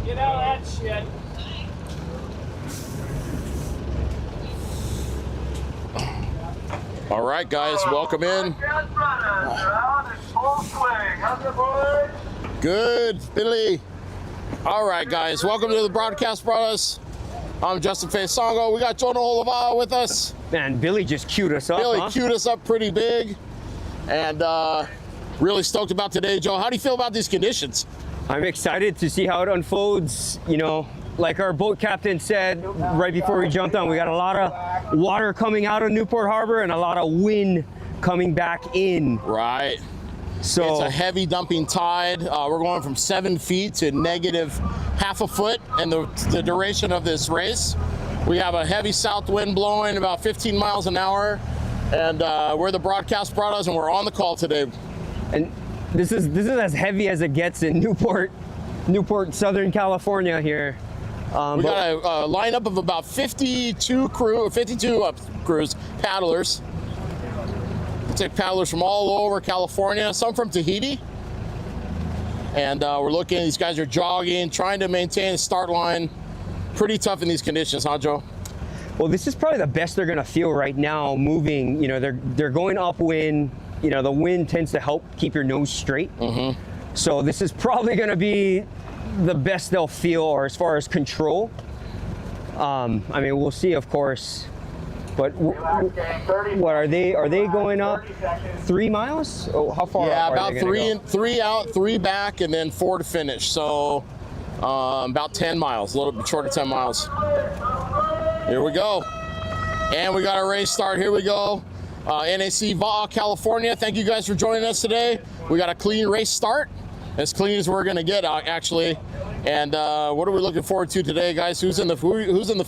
Get out of that shit. All right, guys, welcome in. Good, Billy. All right, guys, welcome to the Broadcast Braddahs. I'm Justin Faisongo. We got Jonah Nac Vaa with us. Man, Billy just queued us up. Billy queued us up pretty big, and really stoked about today, Joe. How do you feel about these conditions? I'm excited to see how it unfolds. You know, like our boat captain said right before we jumped on, we got a lot of water coming out of Newport Harbor and a lot of wind coming back in. Right. So it's a heavy dumping tide. We're going from 7 feet to negative half a foot in the duration of this race. We have a heavy south wind blowing about 15 miles an hour, and we're the Broadcast Braddahs, and we're on the call today. And this is as heavy as it gets in Newport, Southern California here. We got a lineup of about 52 crews, paddlers. We take paddlers from all over California, some from Tahiti. And we're looking, these guys are jogging, trying to maintain a start line. Pretty tough in these conditions, huh, Joe? Well, this is probably the best they're gonna feel right now moving. You know, they're going upwind. You know, the wind tends to help keep your nose straight. Mm-hmm. So this is probably gonna be the best they'll feel, or as far as control. I mean, we'll see, of course. But what are they going up 3 miles? Oh, how far? Yeah, are about they three out, 3 back, and then 4 to finish. So about 10 miles, a little bit short of 10 miles. Here we go. And we got our race start. Here we go. Nac Vaa, California. Thank you guys for joining us today. We got a clean race start, as clean as we're gonna get, actually. And what are we looking forward to today, guys? Who's in the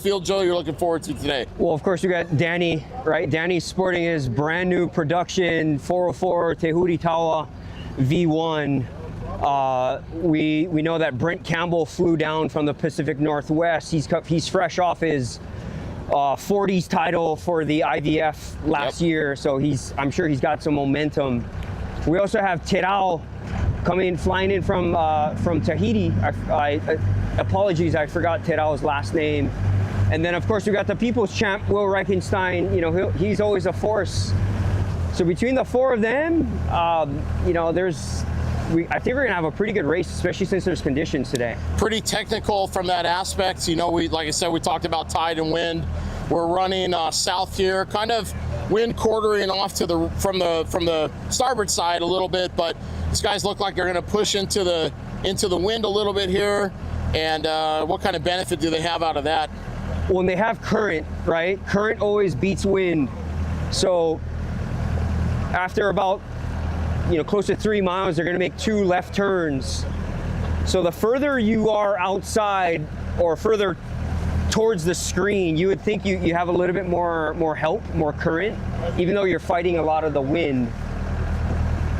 field, Joe? You're looking forward to today? Well, of course, we got Danny, right? Danny's sporting his brand new production 404 Tehuti Tawa V1. We know that Brent Campbell flew down from the Pacific Northwest. He's fresh off his 40s title for the IVF last year, so I'm sure he's got some momentum. We also have Terao flying in from Tahiti. Apologies, I forgot Terao's last name. And then of course we got the people's champ, Will Reichenstein. You know, he's always a force. So between the 4 of them, you know, I think we're gonna have a pretty good race, especially since there's conditions today. Pretty technical from that aspect. You know, like I said, we talked about tide and wind. We're running south here, kind of wind quartering off to from the starboard side a little bit, but these guys look like they're going to push into the wind a little bit here. And what kind of benefit do they have out of that? Well, and they have current, right? Current always beats wind. So after about, you know, close to 3 miles, they're going to make 2 left turns. So the further you are outside or further towards the screen, you would think you have a little bit more help, more current, even though you're fighting a lot of the wind.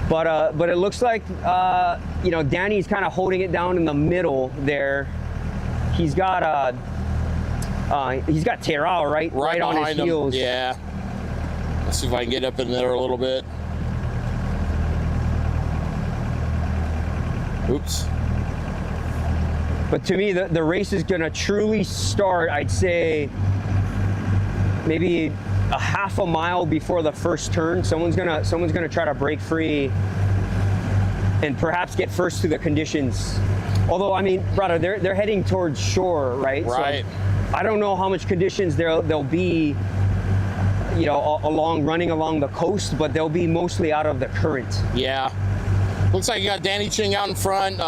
But it looks like you know, Danny's kind of holding it down in the middle there. He's got Terao right on his heels. Him. Yeah. Let's see if I can get up in there a little bit. Oops. But to me, the race is gonna truly start, I'd say, maybe a half a mile before the first turn. Someone's gonna try to break free and perhaps get first to the conditions. Although, I mean, brother, they're heading towards shore, right? Right. So I don't know how much conditions there'll be, you know, running along the coast, but they'll be mostly out of the current. Yeah. Looks like you got Danny Ching out in front.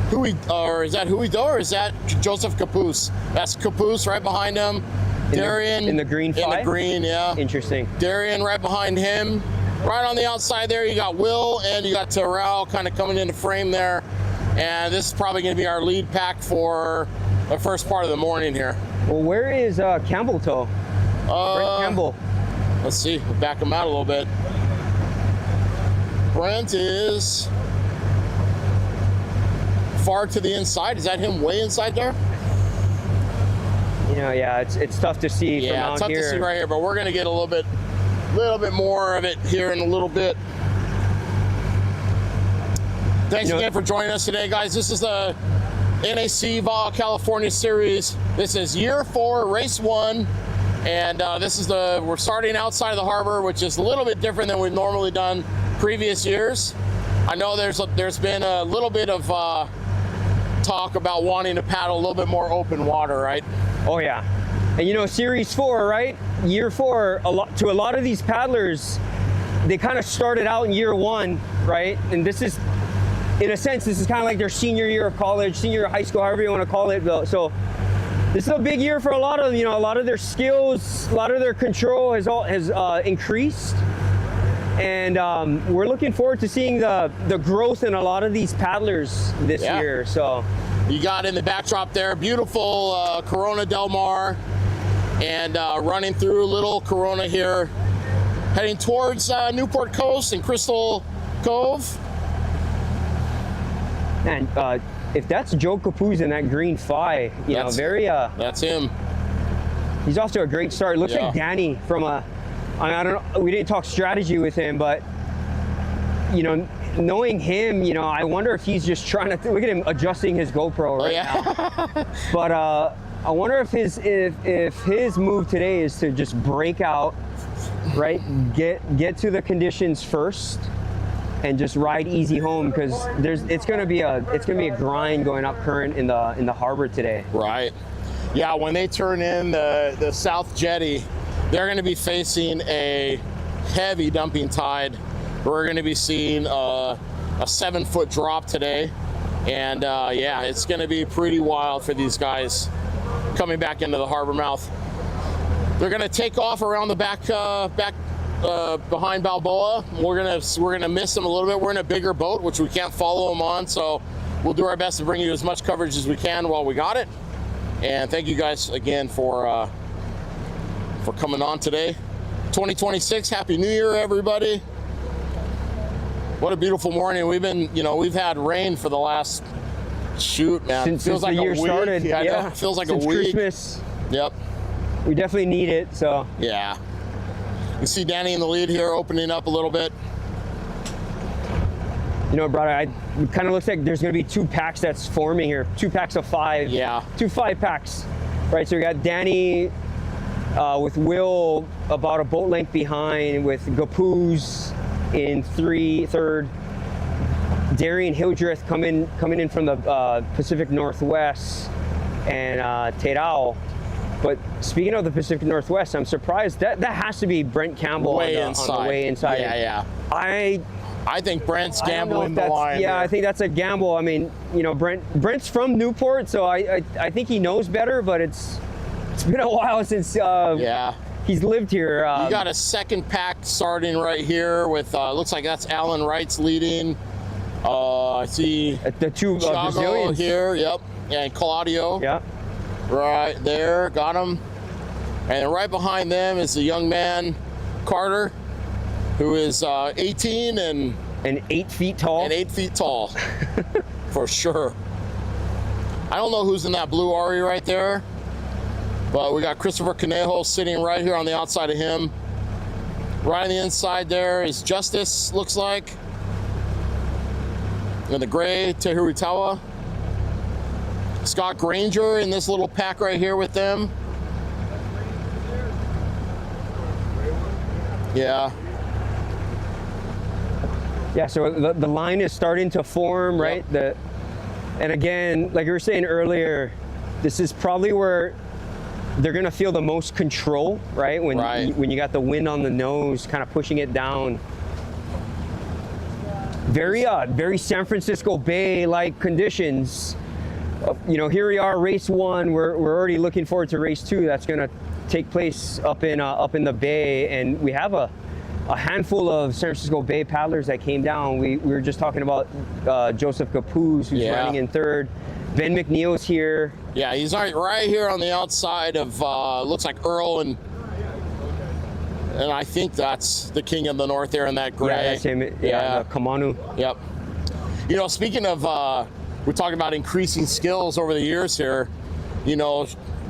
Is that Huido or is that Joseph Capoose? That's Capoose right behind him. Darian in the green 5? In the green, yeah. Interesting. Darian right behind him. Right on the outside there, you got Will and you got Terrell kind of coming into frame there. And this is probably going to be our lead pack for the first part of the morning here. Well, where is Campbell Toe? Brent Campbell. Let's see, we'll back him out a little bit. Brent is far to the inside. Is that him way inside there? You know, yeah, it's tough to see from out tough here. to see right here, but we're going to get a little bit more of it here in a little bit. Thanks again for joining us today, guys. This is the Nac Vaa California Series. This is year 4, race 1, and we're starting outside of the harbor, which is a little bit different than we've normally done previous years. I know there's been a little bit of talk about wanting to paddle a little bit more open water, right? Oh yeah, and you know, Series 4, right? Year 4, a lot of these paddlers, they kind of started out in year 1, right? And this is, in a sense, this is kind of like their senior year of college, senior year of high school, however you want to call it. So this is a big year for a lot of them. You know, a lot of their skills, a lot of their control has increased, and we're looking forward to seeing the growth in a lot of these paddlers this year. So you got in the backdrop there, beautiful Corona Del Mar, and running through Little Corona here, heading towards Newport Coast and Crystal Cove. Man, if that's Joe Capuz in that green Phi, you know, very that's him. He's off to a great start. It looks like Danny from I don't know, we didn't talk strategy with him, but you know, knowing him, you know, I wonder if he's just trying to look at him adjusting his GoPro right now. But I wonder if his move today is to just break out, right? Get to the conditions first, and just ride easy home, because it's gonna be a grind going up current in the harbor today. Right. Yeah, when they turn in the South Jetty, they're going to be facing a heavy dumping tide. We're going to be seeing a 7-foot drop today, and yeah, it's going to be pretty wild for these guys coming back into the harbor mouth. They're going to take off around the back behind Balboa. We're gonna miss them a little bit. We're in a bigger boat, which we can't follow them on, so we'll do our best to bring you as much coverage as we can while we got it. And thank you guys again for coming on today. 2026, Happy New Year, everybody. What a beautiful morning. We've had rain for the last, man, since the year started. Yeah, it feels like since a week. Christmas. Yep. We definitely need it, so. Yeah. You see Danny in the lead here, opening up a little bit. You know, brother, it kind of looks like there's going to be 2 packs that's forming here. 2 packs of 5. Yeah. 2 5-packs. Right, so we got Danny with Will about a boat length behind, with Gapuz in third. Darian Hildreth coming in from the Pacific Northwest, and Terao. But speaking of the Pacific Northwest, I'm surprised that has to be Brent Campbell on the way inside. Yeah. I think Brent's gambling the line. Yeah, I think that's a gamble. I mean, you know, Brent's from Newport, so I think he knows better. But it's been a while since he's lived here. You got a second pack starting right here with looks like that's Alan Wright's leading. I see the 2 Brazilians here. Yep, and Claudio. Yeah. Right there, got him. And right behind them is the young man, Carter, who is 18 and 8 feet tall. And 8 feet tall, for sure. I don't know who's in that blue Ari right there, but we got Christopher Conejo sitting right here on the outside of him. Right on the inside there is Justice, looks like. And the gray, Tehuritawa. Scott Granger in this little pack right here with them. Yeah. Yeah, so the line is starting to form, right? Yep. And again, like you were saying earlier, this is probably where they're gonna feel the most control, right? When you got the wind on the nose, kind of pushing it down. Very San Francisco Bay-like conditions. You know, here we are, race 1. We're already looking forward to race 2. That's going to take place up in the bay, and we have a a handful of San Francisco Bay paddlers that came down. We were just talking about Joseph Capuz, who's running in third. Ben McNeil's here. Yeah, he's right here on the outside of, looks like Earl, and I think that's the King of the North there in that gray. Yeah, that's him. Yeah, the Kamanu. Yep. You know, speaking of, we're talking about increasing skills over the years here, you know,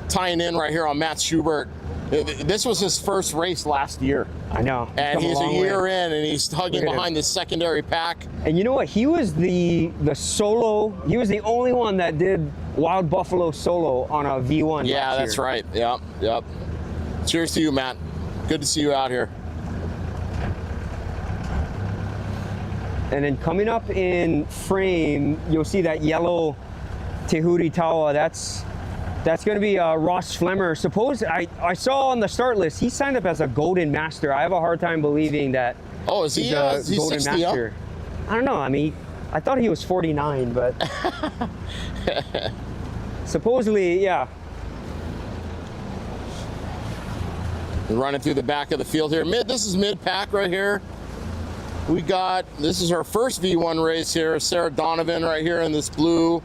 tying in right here on Matt Schubert. This was his first race last year. I know. And he's a year in, and he's hugging behind the secondary pack. And you know what? He was the solo. He was the only one that did Wild Buffalo solo on a V1. Yeah, that's right. Yep, yep. Cheers to you, Matt. Good to see you out here. And then coming up in frame, you'll see that yellow Tehuti Tawa. That's going to be Ross Flemmer. Suppose I saw on the start list he signed up as a Golden Master. I have a hard time believing that. Oh, is he a Golden 60 Master? Up? I don't know. I mean, I thought he was 49, but supposedly, yeah. We're running through the back of the field here. This is mid pack right here. This is our first V1 race here. Sarah Donovan right here in this blue.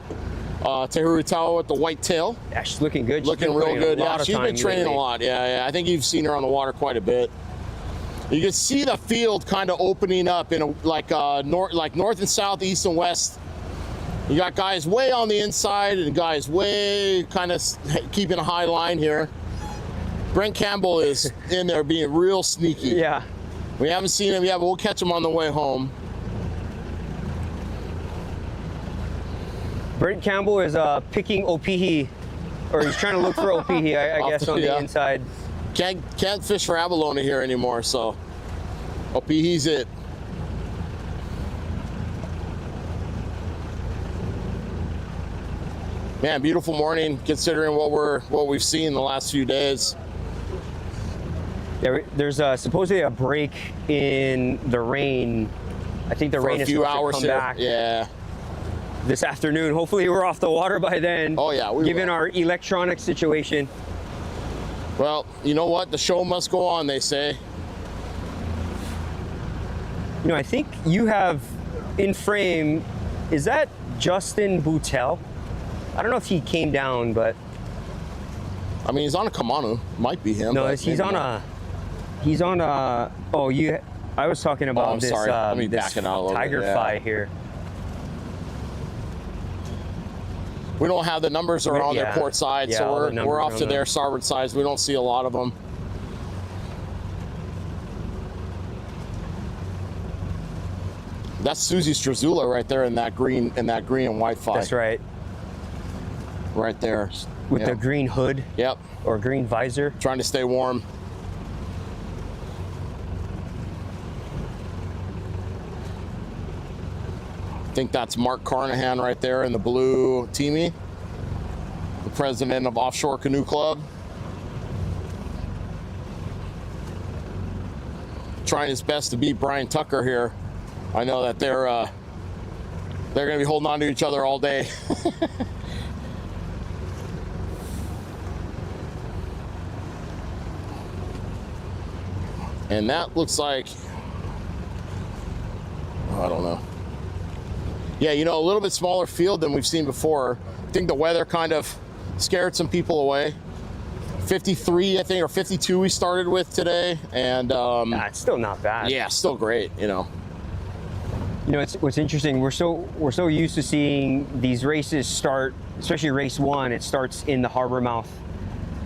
Tehuti Tawa with the white tail. Yeah, she's looking good. Looking real good. Yeah, she's been training a lot. Yeah, I think you've seen her on the water quite a bit. You can see the field kind of opening up in north and south, east and west. You got guys way on the inside and guys way kind of keeping a high line here. Brent Campbell is in there being real sneaky. Yeah. We haven't seen him yet, but we'll catch him on the way home. Brent Campbell is picking Opihi, or he's trying to look for Opihi, I guess, on the inside. Can't fish for abalone here anymore, so Opihi's it. Man, beautiful morning considering what we've seen the last few days. Yeah, there's supposedly a break in the rain. I think the rain is supposed to come back. Yeah. This afternoon. Hopefully we're off the water by then. Oh yeah, given our electronic situation. Well, you know what? The show must go on, they say. You know, I think you have in frame, is that Justin Boutel? I don't know if he came down, but I mean, he's on a Kamanu. Might be him. No, he's on a I was talking about this Let me this back it out a little Tiger bit. Fi here. We don't have the numbers are on their port side, so we're off to their starboard side. We don't see a lot of them. That's Susie Strazula right there in that green and white fi. That's right. Right there. With the green hood. Yep. Or green visor. Trying to stay warm. I think that's Mark Carnahan right there in the blue teamy, the president of Offshore Canoe Club. Trying his best to beat Brian Tucker here. I know that they're going to be holding on to each other all day. And that looks like, I don't know. Yeah, you know, a little bit smaller field than we've seen before. I think the weather kind of scared some people away. 53, I think, or 52 we started with today. And it's still not bad. Yeah, still great, you know. You know, what's interesting, we're so used to seeing these races start, especially race one, it starts in the harbor mouth.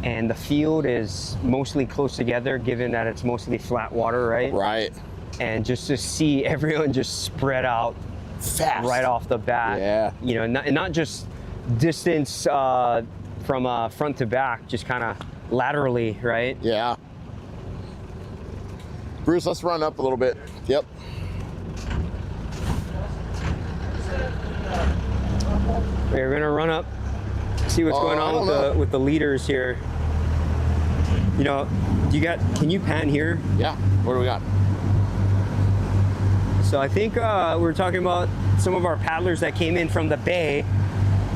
And the field is mostly close together, given that it's mostly flat water, right? Right. And just to see everyone just spread out fast right off the bat. Yeah. You know, not just distance from front to back, just kind of laterally, right? Yeah. Bruce, let's run up a little bit. Yep. We're gonna run up, see what's going on with the leaders here. You know, can you pan here? Yeah, what do we got? So I think we're talking about some of our paddlers that came in from the bay.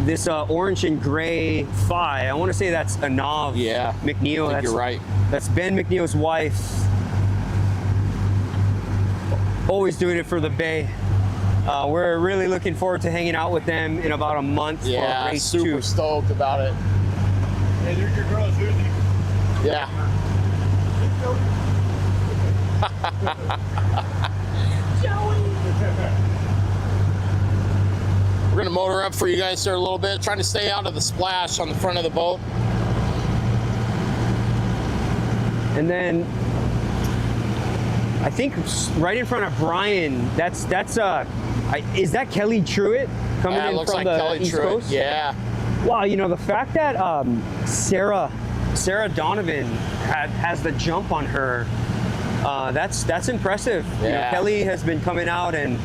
This orange and gray fi, I want to say that's Anav McNeil. I think you're right. That's Ben McNeil's wife. always doing it for the Bay. We're really looking forward to hanging out with them in about a month. Yeah, for race super 2. stoked about it. Hey, there's your girl, Susie. Yeah. We're gonna motor up for you guys here a little bit, trying to stay out of the splash on the front of the boat. And then I think right in front of Brian, is that Kelly Truitt coming Yeah, it in looks from like the Kelly East Truitt. Coast? Yeah. Wow, you know, the fact that Sarah Donovan has the jump on her, that's impressive. You know, Yeah. Kelly has been coming out and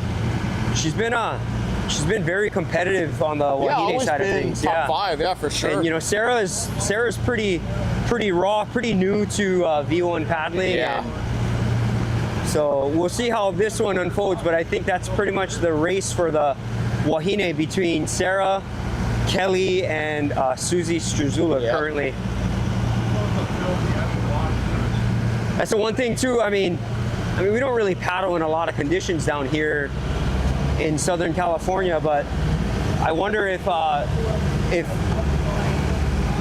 she's been very competitive on the Wahine always side of been things. top 5, yeah, for sure. And you know, Sarah's pretty raw, pretty new to V1 paddling. Yeah. And so we'll see how this one unfolds, but I think that's pretty much the race for the Wahine between Sarah, Kelly, and Susie Struzula currently. That's the one thing too. I mean, we don't really paddle in a lot of conditions down here in Southern California, but I wonder if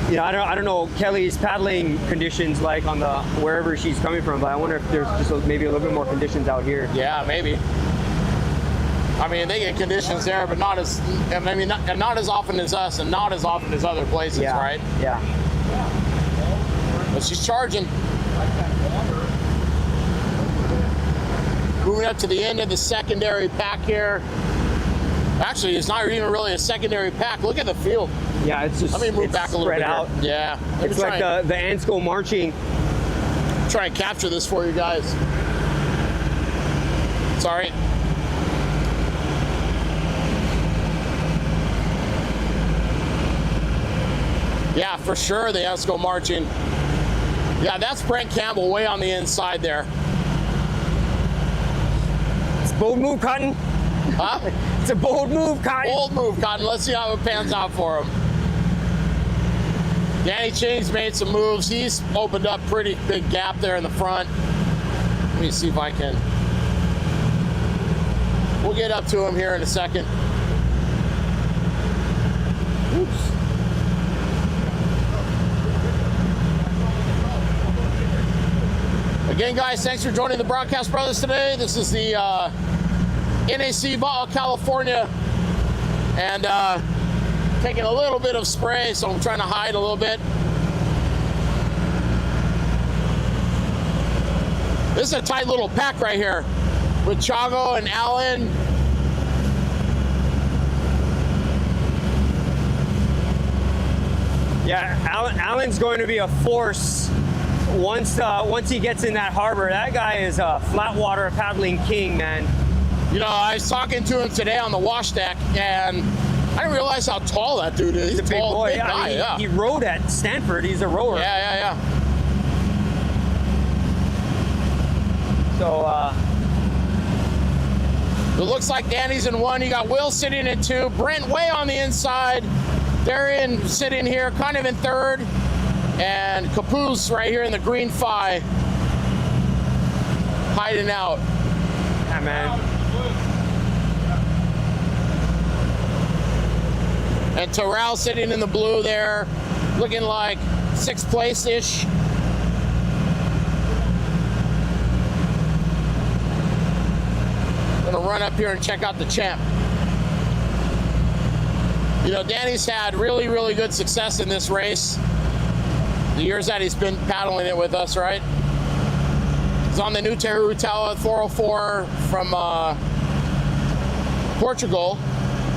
you know, I don't know Kelly's paddling conditions like on the wherever she's coming from, but I wonder if there's just maybe a little bit more conditions out here. Yeah, maybe. I mean, they get conditions there, but not as not as often as us, and not as often as other places, right? Yeah. But she's charging. Moving up to the end of the secondary pack here. Actually, it's not even really a secondary pack. Look at the field. Yeah, it's just Let me move back a little spread bit out. here. Yeah. Let It's me like the ants go marching. try and capture this for you guys. Sorry. Yeah, for sure the ants go marching. Yeah, that's Brent Campbell way on the inside there. It's a bold move, Cotton. Huh? It's a bold move, Cotton. Bold move, Cotton. Let's see how it pans out for him. Danny Ching's made some moves. He's opened up pretty big gap there in the front. Let me see if I can. We'll get up to him here in a second. Oops. Again, guys, thanks for joining the Broadcast Brothers today. This is the Nac Vaa, California, and taking a little bit of spray, so I'm trying to hide a little bit. This is a tight little pack right here with Chago and Alan. Yeah, Alan's going to be a force once he gets in that harbor. That guy is a flat water paddling king, man. You know, I was talking to him today on the wash deck, and I didn't realize how tall that dude is. He's a big boy. Big guy, yeah. He rowed at Stanford. He's a rower. Yeah. So, it looks like Danny's in 1. You got Will sitting in 2. Brent way on the inside. Darian sitting here, kind of in 3rd. And Capoose right here in the green phi, hiding out. yeah, man. And Terrell sitting in the blue there, looking like 6th place-ish. Gonna run up here and check out the champ. You know, Danny's had really, really good success in this race. The years that he's been paddling it with us, right? He's on the new Tehuti 404 from Portugal.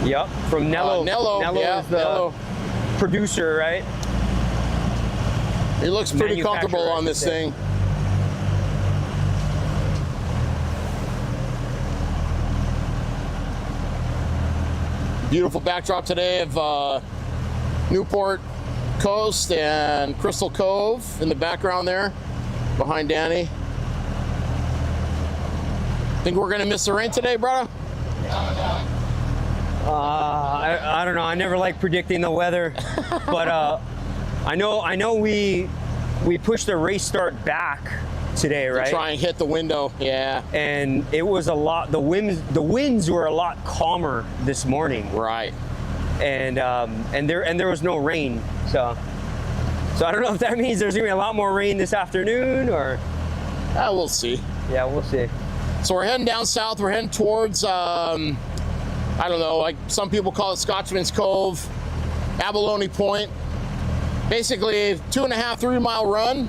Yep, from Nello. Nello, yeah, is the Nello. producer, right? He looks pretty comfortable Manufacturer, on this I should say. thing. Beautiful backdrop today of Newport Coast and Crystal Cove in the background there behind Danny. Think we're gonna miss the rain today, brother? I don't know. I never like predicting the weather, but I know we pushed the race start back today, right? Try and hit the window, yeah. And it was a lot. The winds were a lot calmer this morning, Right. and there was no rain. So I don't know if that means there's gonna be a lot more rain this afternoon, or We'll see. yeah, we'll see. So we're heading down south. We're heading towards, I don't know, like some people call it Scotchman's Cove, Abalone Point. Basically, a 2.5, 3 mile run.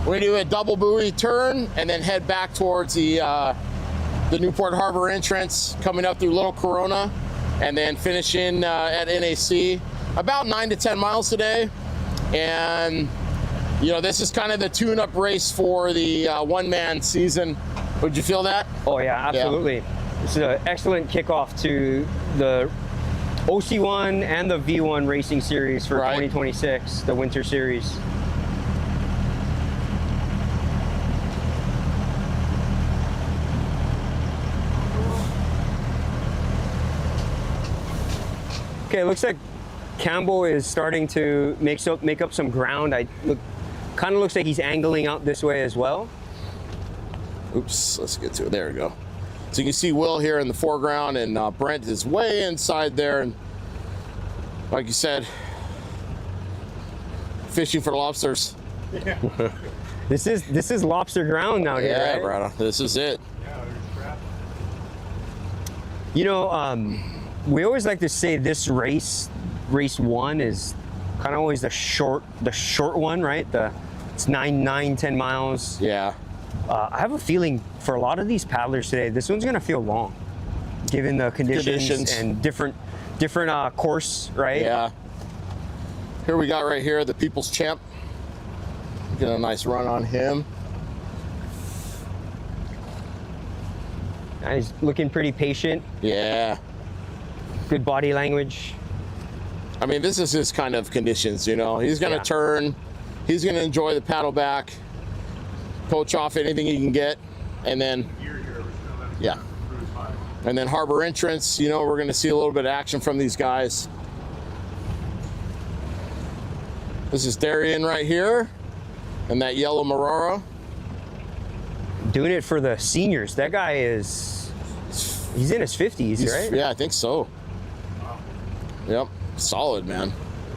We're gonna do a double buoy turn and then head back towards the Newport Harbor entrance, coming up through Little Corona, and then finishing at NAC. About 9 to 10 miles today. And you know, this is kind of the tune-up race for the one-man season. Would you feel that? Oh yeah, absolutely. Yeah. This is an excellent kickoff to the OC1 and the V1 racing series for 2026, the winter series. Okay, it looks like Campbell is starting to make up some ground. Kind of looks like he's angling out this way as well. Oops, let's get to it. There we go. So you can see Will here in the foreground, and Brent is way inside there. And like you said, fishing for lobsters. Yeah. This is lobster ground out here, right? Braddahs, this is it. Yeah, there's crap. You know, we always like to say this race one, is kind of always the short one, right? It's 10 miles. Yeah. I have a feeling for a lot of these paddlers today, this one's gonna feel long, given the conditions. And different course, right? Yeah. Here we got right here the People's Champ. Get a nice run on him. He's looking pretty patient. Yeah. Good body language. I mean, this is his kind of conditions, you know. He's gonna turn, he's gonna enjoy the paddle back, poach off anything he can get, and then, yeah. And then harbor entrance, you know, we're gonna see a little bit of action from these guys. This is Darian right here, and that yellow Marara. Doing it for the seniors. That guy he's in his 50s, right? Yeah, I think so. Yep, solid, man.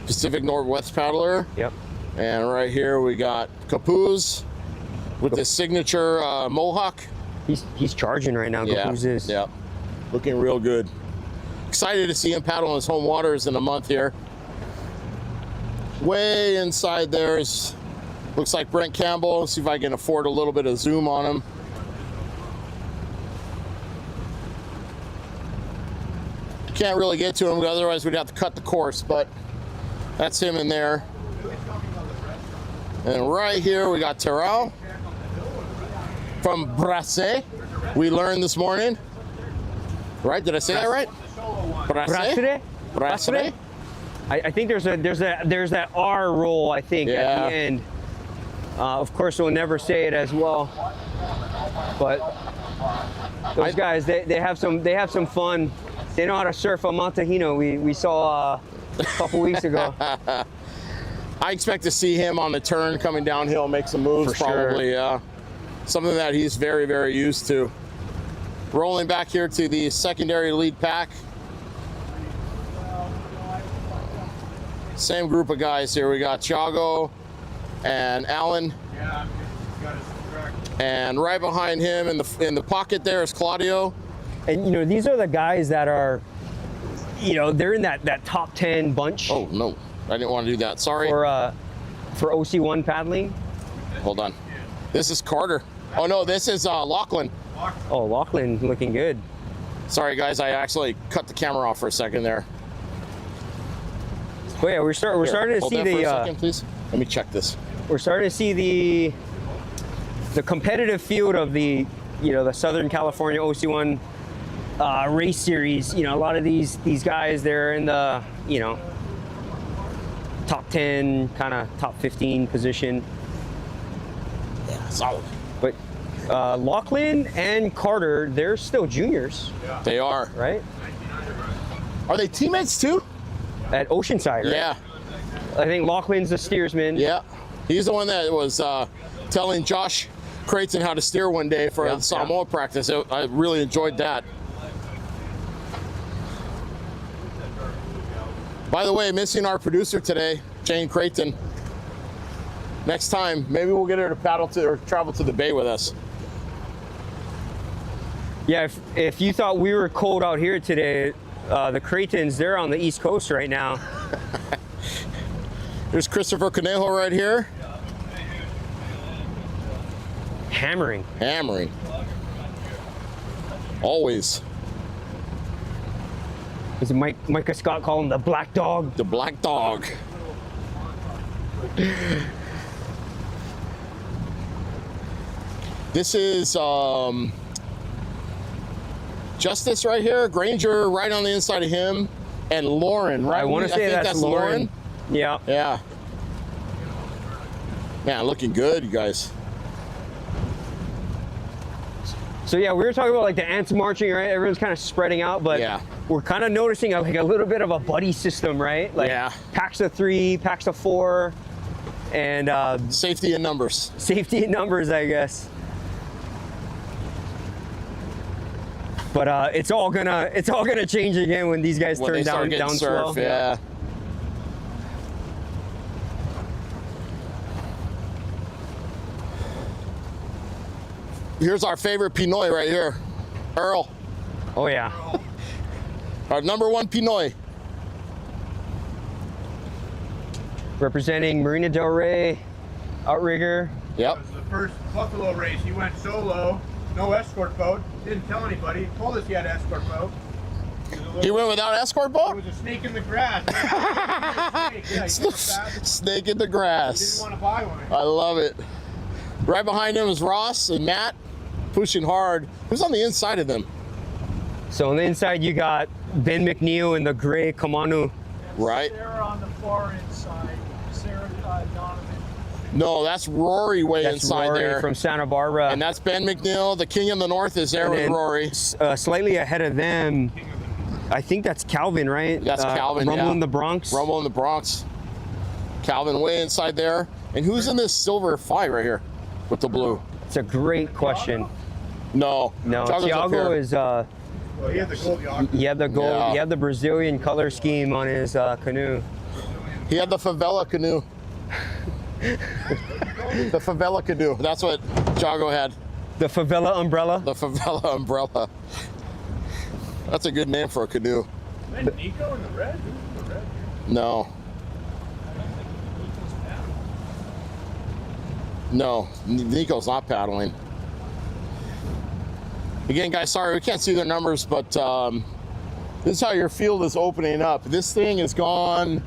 Pacific Northwest paddler. Yep. And right here we got Capuz with his signature mohawk. He's charging right now. Capuz is. Yeah, looking real good. Excited to see him paddle in his home waters in a month here. Way inside there looks like Brent Campbell. Let's see if I can afford a little bit of zoom on him. Can't really get to him, otherwise we'd have to cut the course, but that's him in there. And right here we got Terrell from Braddahs. We learned this morning. Right? Did I say that right? Braddahs? Braddahs? I think there's that R roll, I think, at the end. Of course, we'll never say it as well. But those guys, they have some fun. They know how to surf on Mount Tahino. We saw a couple weeks ago. I expect to see him on the turn coming downhill, make some moves, probably. Something that he's very, very used to. Rolling back here to the secondary lead pack. Same group of guys here. We got Thiago and Alan. And right behind him in the pocket there is Claudio. And you know, these are the guys that are, you know, they're in that top 10 bunch. Oh no, I didn't want to do that. Sorry. For OC1 paddling. Hold on. This is Carter. Oh no, this is Lachlan. Oh, Lachlan looking good. Sorry guys, I actually cut the camera off for a second there. Oh yeah, we're starting to see the. For a second, please. Let me check this. We're starting to see the competitive field of the Southern California OC1 race series. You know, a lot of these guys, they're in the top 10, kind of top 15 position. Yeah, solid. But Lachlan and Carter, they're still juniors. Yeah. They are. Right? Are they teammates too? At Oceanside, right? Yeah. I think Lachlan's the steersman. Yeah. He's the one that was telling Josh Creighton how to steer one day for Yeah, Samoa practice. I really enjoyed that. By the way, missing our producer today, Jane Creighton. Next time, maybe we'll get her to paddle to or travel to the bay with us. Yeah, if you thought we were cold out here today, the Creightons, they're on the East Coast right now. There's Christopher Conejo right here. Hammering. Hammering. Always. Is it Micah Scott call him the Black Dog? The Black Dog. This is Justice right here, Granger right on the inside of him, and Lauren, right? I want to say think that's Lauren. Yeah. Yeah. Man, looking good, you guys. So yeah, we were talking about like the ants marching, right? Everyone's kind of spreading out, but Yeah. we're kind of noticing like a little bit of a buddy system, right? Like Yeah. packs of 3, packs of 4, and Safety in numbers. safety in numbers, I guess. But it's all gonna change again when these guys When turn they start getting down surf, swell. yeah. Here's our favorite Pinoy right here, Earl. Oh yeah. Our #1 Pinoy. Representing Marina Del Rey, outrigger. Yep. It was the first Buffalo race. He went solo, no escort boat. Didn't tell anybody. Told us he had an escort boat. He went without escort There boat? was a snake in the grass. Snake. Yeah, he didn't Snake in the grass. want to buy one. I love it. Right behind him is Ross and Matt pushing hard. Who's on the inside of them? So on the inside you got Ben McNeil in the gray Kamanu. Right? Sarah on the far inside. Sarah Donovan. No, that's Rory way That's inside Rory there. from Santa Barbara. And that's Ben McNeil. The king in the north is there And with then, Rory. Slightly ahead of them, I think that's Calvin, right? That's Calvin, Rumble yeah. in the Bronx. Rumble in the Bronx. Calvin way inside there. And who's in this silver fly right here with the blue? It's a great question. No. No, Thiago's up Thiago here. is. Well, he had the gold yacht. He had the gold. Yeah. He had the Brazilian color scheme on his canoe. He had the favela canoe. The favela canoe. That's what Jago had. The favela umbrella. The favela umbrella. That's a good name for a canoe. And then Nico in the red. Who's in the red? No. No, Nico's not paddling. Again, guys, sorry, we can't see their numbers, but this is how your field is opening up. This thing is gone.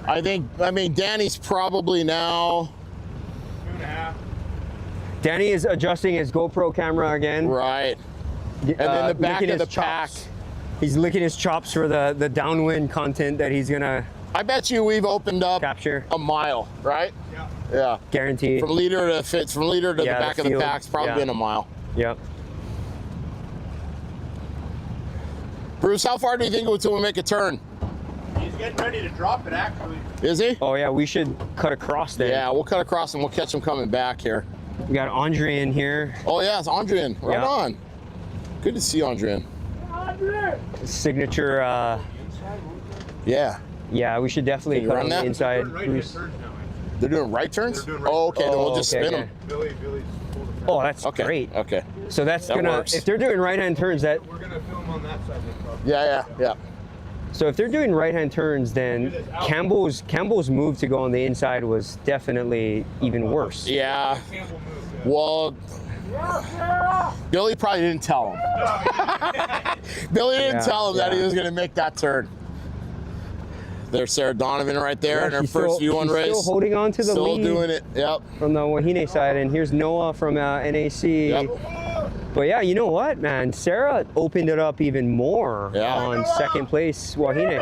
I mean, Danny's probably now. 2.5. Danny is adjusting his GoPro camera again. Right. And then the back licking of the his pack. chops. He's licking his chops for the downwind content that he's gonna I bet you we've opened up capture. a mile, right? Yeah. Yeah. Guaranteed. From leader to fits, from leader to Yeah, the back the of the field. pack's probably Yeah. been a mile. Yep. Bruce, how far do you think until we make a turn? He's getting ready to drop it, actually. Is he? Oh yeah, we should cut across there. Yeah, we'll cut across and we'll catch him coming back here. We got Andre in here. Oh yeah, it's Andrian. Right Yeah. on. Good to see Andrian. Signature. Yeah. Yeah, we should definitely Can you cut run on the that? inside. Right Bruce. turns now. They're doing right turns? They're doing right Oh, okay, then we'll Oh, just okay, spin okay. them. Billy's pulled it. Oh, that's Okay. great. Okay. So that's That gonna. works. If they're doing right-hand turns, that. We're gonna film on that side of the property. Yeah. So if they're doing right-hand turns, then Campbell's move to go on the inside was definitely even worse. Yeah. Campbell moved. Well, Billy probably didn't tell him. Billy didn't Yeah, tell him that he yeah. was going to make that turn. There's Sarah Donovan right there Yeah, in her she's first still- V1 she's race. Still holding on to the Still lead doing it. Yep. from the Wahine side, and here's Noah from NAC. Yep. But yeah, you know what, man? Sarah opened it up even more Yeah. on second place Wahine.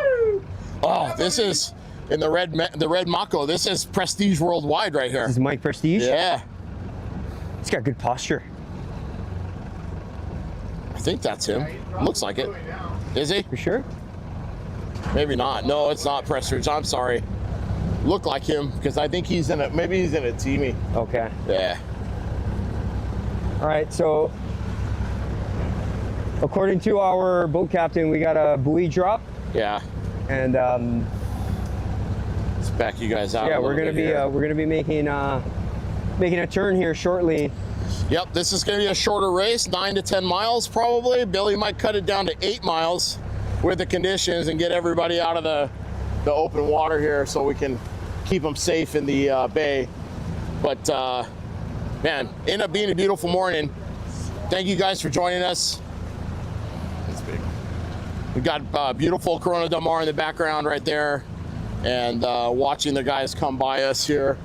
Oh, this is in the red Mako. This is Prestige Worldwide right here. This is Mike Prestige. Yeah. He's got good posture. I think that's him. Looks like it. Is he? For sure. Maybe not. No, it's not Prestige. I'm sorry. Look like him because I think he's in a, maybe he's in a teamy. Okay. Yeah. All right, so according to our boat captain, we got a buoy drop, Yeah. and Let's back you guys out. yeah, a we're little gonna bit be here. we're gonna be making a turn here shortly. Yep, this is going to be a shorter race, 9 to 10 miles probably. Billy might cut it down to 8 miles with the conditions and get everybody out of the open water here so we can keep them safe in the bay. But man, ended up being a beautiful morning. Thank you guys for joining us. That's big. We got beautiful Corona Del Mar in the background right there, and watching the guys come by us here.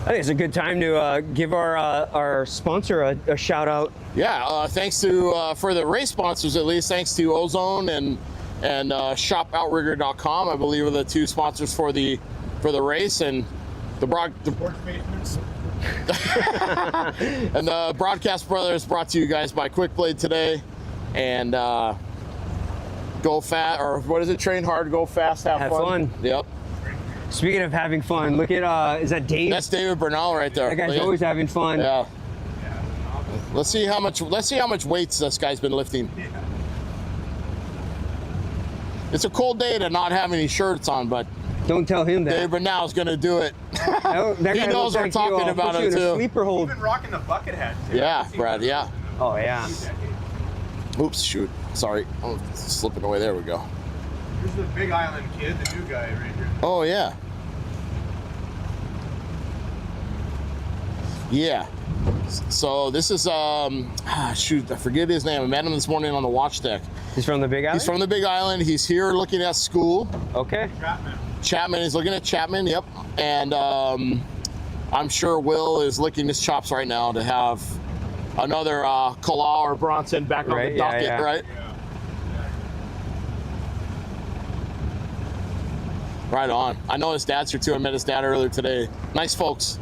I think it's a good time to give our sponsor a shout out. Yeah, thanks to for the race sponsors at least. Thanks to Ozone and ShopOutrigger.com. I believe are the two sponsors for the race, and the Sports basements. and the Broadcast Brothers brought to you guys by QuickBlade today, and Go Fast, or what is it? Train hard, go fast, have fun. Yep. Speaking of having fun, look at is that Dave? That's David Bernal right there. That guy's Yeah. always having fun. Yeah. Let's see how much weights this guy's been lifting. It's a cold day to not have any shirts on, but Don't tell him that. David Bernal's gonna do it. That He guy knows looks we're like talking he'll about put you it in a too. sleeper hold. Even rocking the bucket hat too. Yeah, Brad. Yeah. Oh yeah. Oops, shoot. Sorry. Oh, slipping away. There we go. Here's the Big Island kid, the new guy right here. Oh yeah. Yeah. So this is shoot, I forget his name. I met him this morning on the watch deck. He's from the Big Island. He's from the Big Island. He's here looking at school. Okay. Chapman. He's looking at Chapman. Yep. And I'm sure Will is licking his chops right now to have another Kalau or Bronson back on Right, the yeah, docket, yeah. right? Right on. I know his dad's here too. I met his dad earlier today. Nice folks.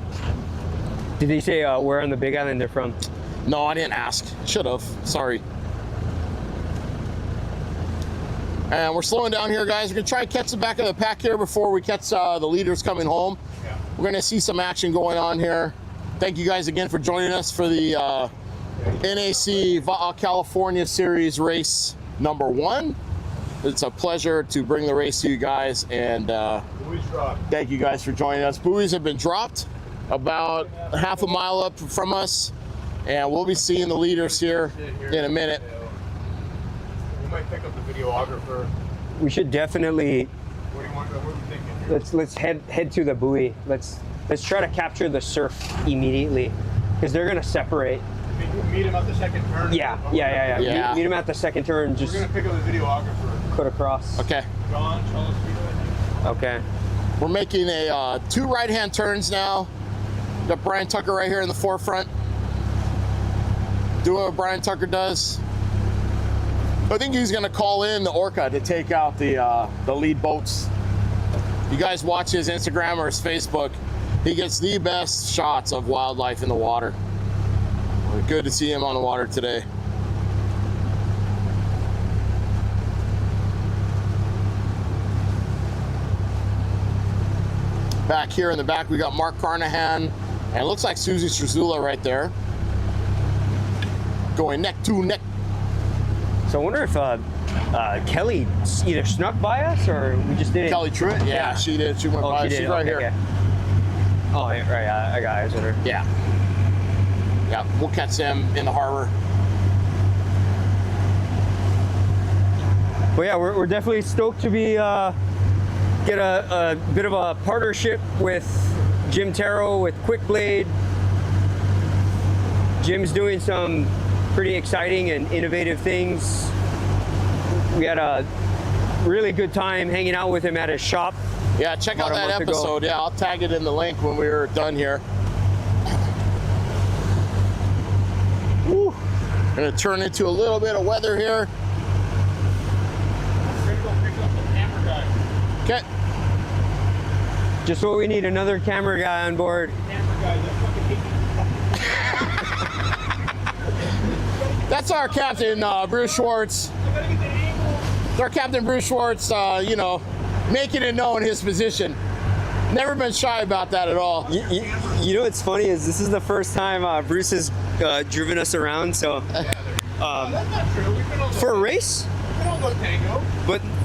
Did he say where on the Big Island they're from? No, I didn't ask. Should have. Sorry. And we're slowing down here, guys. We're gonna try and catch the back of the pack here before we catch the leaders coming home. Yeah. We're gonna see some action going on here. Thank you guys again for joining us for the NAC Vaa California Series race number 1. It's a pleasure to bring the race to you guys, and Buoys dropped. thank you guys for joining us. Buoys have been dropped about half a mile up from us, and we'll be seeing the leaders here in a minute. We might pick up the videographer. We should definitely What do you want? What are we thinking here? let's head to the buoy. Let's try to capture the surf immediately because they're gonna separate. Meet him at the second turn. Yeah. Yeah. Meet him at the second turn. We're Just gonna pick up the videographer. put across. Okay, John, tell us who. Okay. we're making a 2 right-hand turns now. Got Brian Tucker right here in the forefront, doing what Brian Tucker does. I think he's gonna call in the Orca to take out the lead boats. You guys watch his Instagram or his Facebook. He gets the best shots of wildlife in the water. Good to see him on the water today. Back here in the back, we got Mark Carnahan, and it looks like Susie Struzula right there. Going neck to neck. So I wonder if Kelly either snuck by us or we just didn't. Kelly Truitt? Yeah, she did. She went by. she did. She's right Okay, here. okay. Oh, right. I got eyes on her. Yeah. Yeah, we'll catch them in the harbor. Well, yeah, we're definitely stoked to be get a bit of a partnership with Jim Terrell with QuickBlade. Jim's doing some pretty exciting and innovative things. We had a really good time hanging out with him at his shop. Yeah, check out About a that month ago. episode. Yeah, I'll tag it in the link when we're done here. Woo. Gonna turn into a little bit of weather here. We're gonna go pick up the camera guy. Okay. Just what we need, another camera guy on board. Camera guy, that fucking That's our captain, Bruce Schwartz. I gotta get the angle. our Captain Bruce Schwartz, you know, making it known his position. Never been shy about that at all. You know what's funny is this is the first time Bruce has driven us around. So That's not true. We've been on for a race, we've been on the Tango.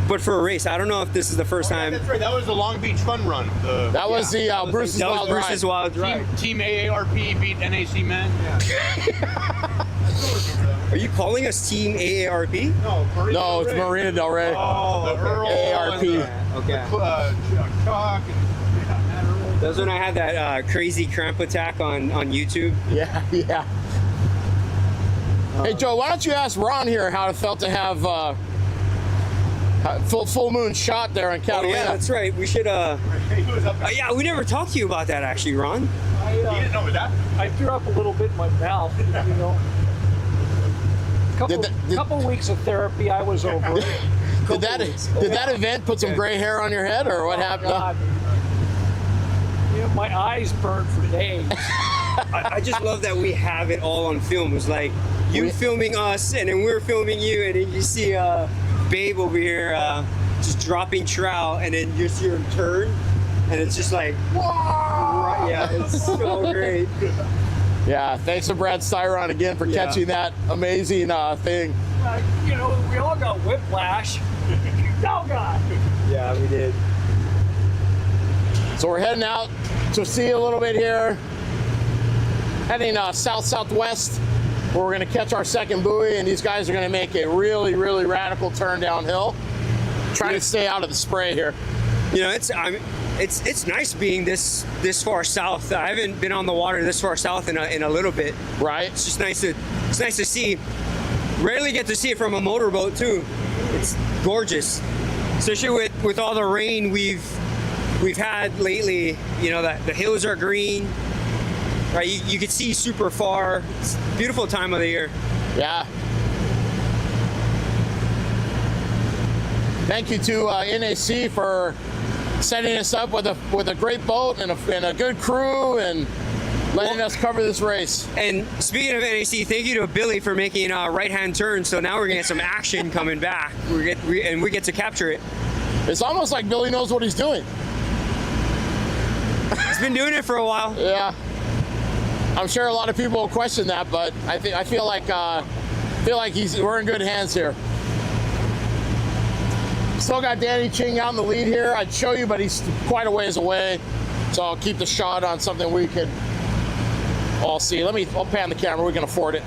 but for a race, I don't know if this is the first time. That's right. That was the Long Beach Fun Run. That was the Bruce's That was Wild Bruce's Ride. Wild Ride. Team AARP beat NAC men. Yeah. Are you calling us Team AARP? No, Marina No, Del it's Rey. Marina Del Rey. Oh, the Earl AARP. and Okay. Chalk and That was when I had that crazy cramp attack on YouTube. Yeah, yeah. Hey Joe, why don't you ask Ron here how it felt to have full moon shot there in Oh Catalina? yeah, that's right. We should. he was up there. Yeah, we never talked to you about that actually, Ron. I, You didn't know that? I threw up a little bit in my mouth, you know. Couple weeks of therapy, I was over it. Did that event put some gray hair on your head, or what happened? God. You know, my eyes burned for days. I just love that we have it all on film. It's like you filming us, and then we're filming you, and then you see Babe over here just dropping trout, and then you see her turn, and it's just like, whoa! Yeah, it's so great. Yeah, thanks to Brad Styron again for Yeah. catching that amazing thing. You know, we all got whiplash. Oh God! Yeah, we did. So we're heading out to see a little bit here. Heading south-southwest, where we're going to catch our second buoy, and these guys are going to make a really, really radical turn downhill. Trying to stay out of the spray here. You know, it's nice being this far south. I haven't been on the water this far south in a little bit. Right? It's just nice to see. Rarely get to see it from a motorboat too. It's gorgeous, especially with all the rain we've had lately. You know, the hills are green. Right, you can see super far. It's a beautiful time of the year. Yeah. Thank you to NAC for setting us up with a great boat and a good crew and letting us cover this race. And speaking of NAC, thank you to Billy for making a right-hand turn. So now we're gonna get some action coming back. We get to capture it. It's almost like Billy knows what he's doing. He's been doing it for a while. Yeah. I'm sure a lot of people will question that, but I feel like we're in good hands here. Still got Danny Ching out in the lead here. I'd show you, but he's quite a ways away. So I'll keep the shot on something we can all see. I'll pan the camera, we can afford it.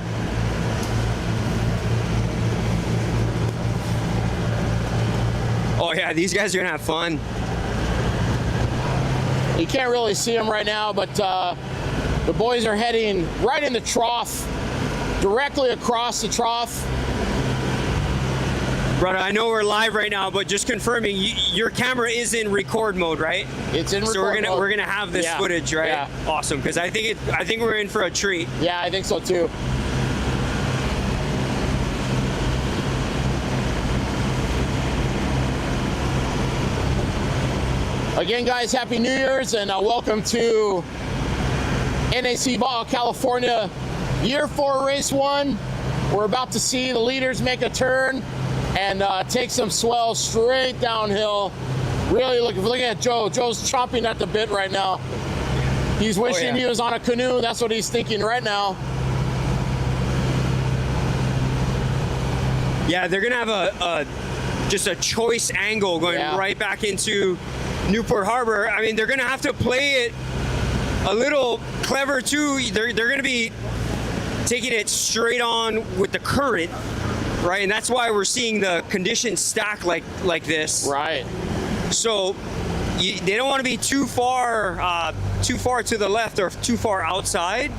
Oh yeah, these guys are gonna have fun. You can't really see them right now, but the boys are heading right in the trough, directly across the trough. Brother, I know we're live right now, but just confirming, your camera is in record mode, right? It's in record So we're mode. gonna have this Yeah. footage, right? Yeah. Awesome, because I think we're in for a treat. Yeah, I think so too. Again, guys, Happy New Year's and welcome to Nac Vaa, California, Year 4, Race 1. We're about to see the leaders make a turn and take some swell straight downhill. Really look at Joe. Joe's chomping at the bit right now. He's wishing he was on a canoe. That's what he's thinking right now. Yeah, they're gonna have just a choice angle going right back into Newport Harbor. I mean, they're gonna have to play it a little clever too. They're gonna be taking it straight on with the current, right? And that's why we're seeing the conditions stack like this. Right. So they don't want to be too far to the left or too far outside.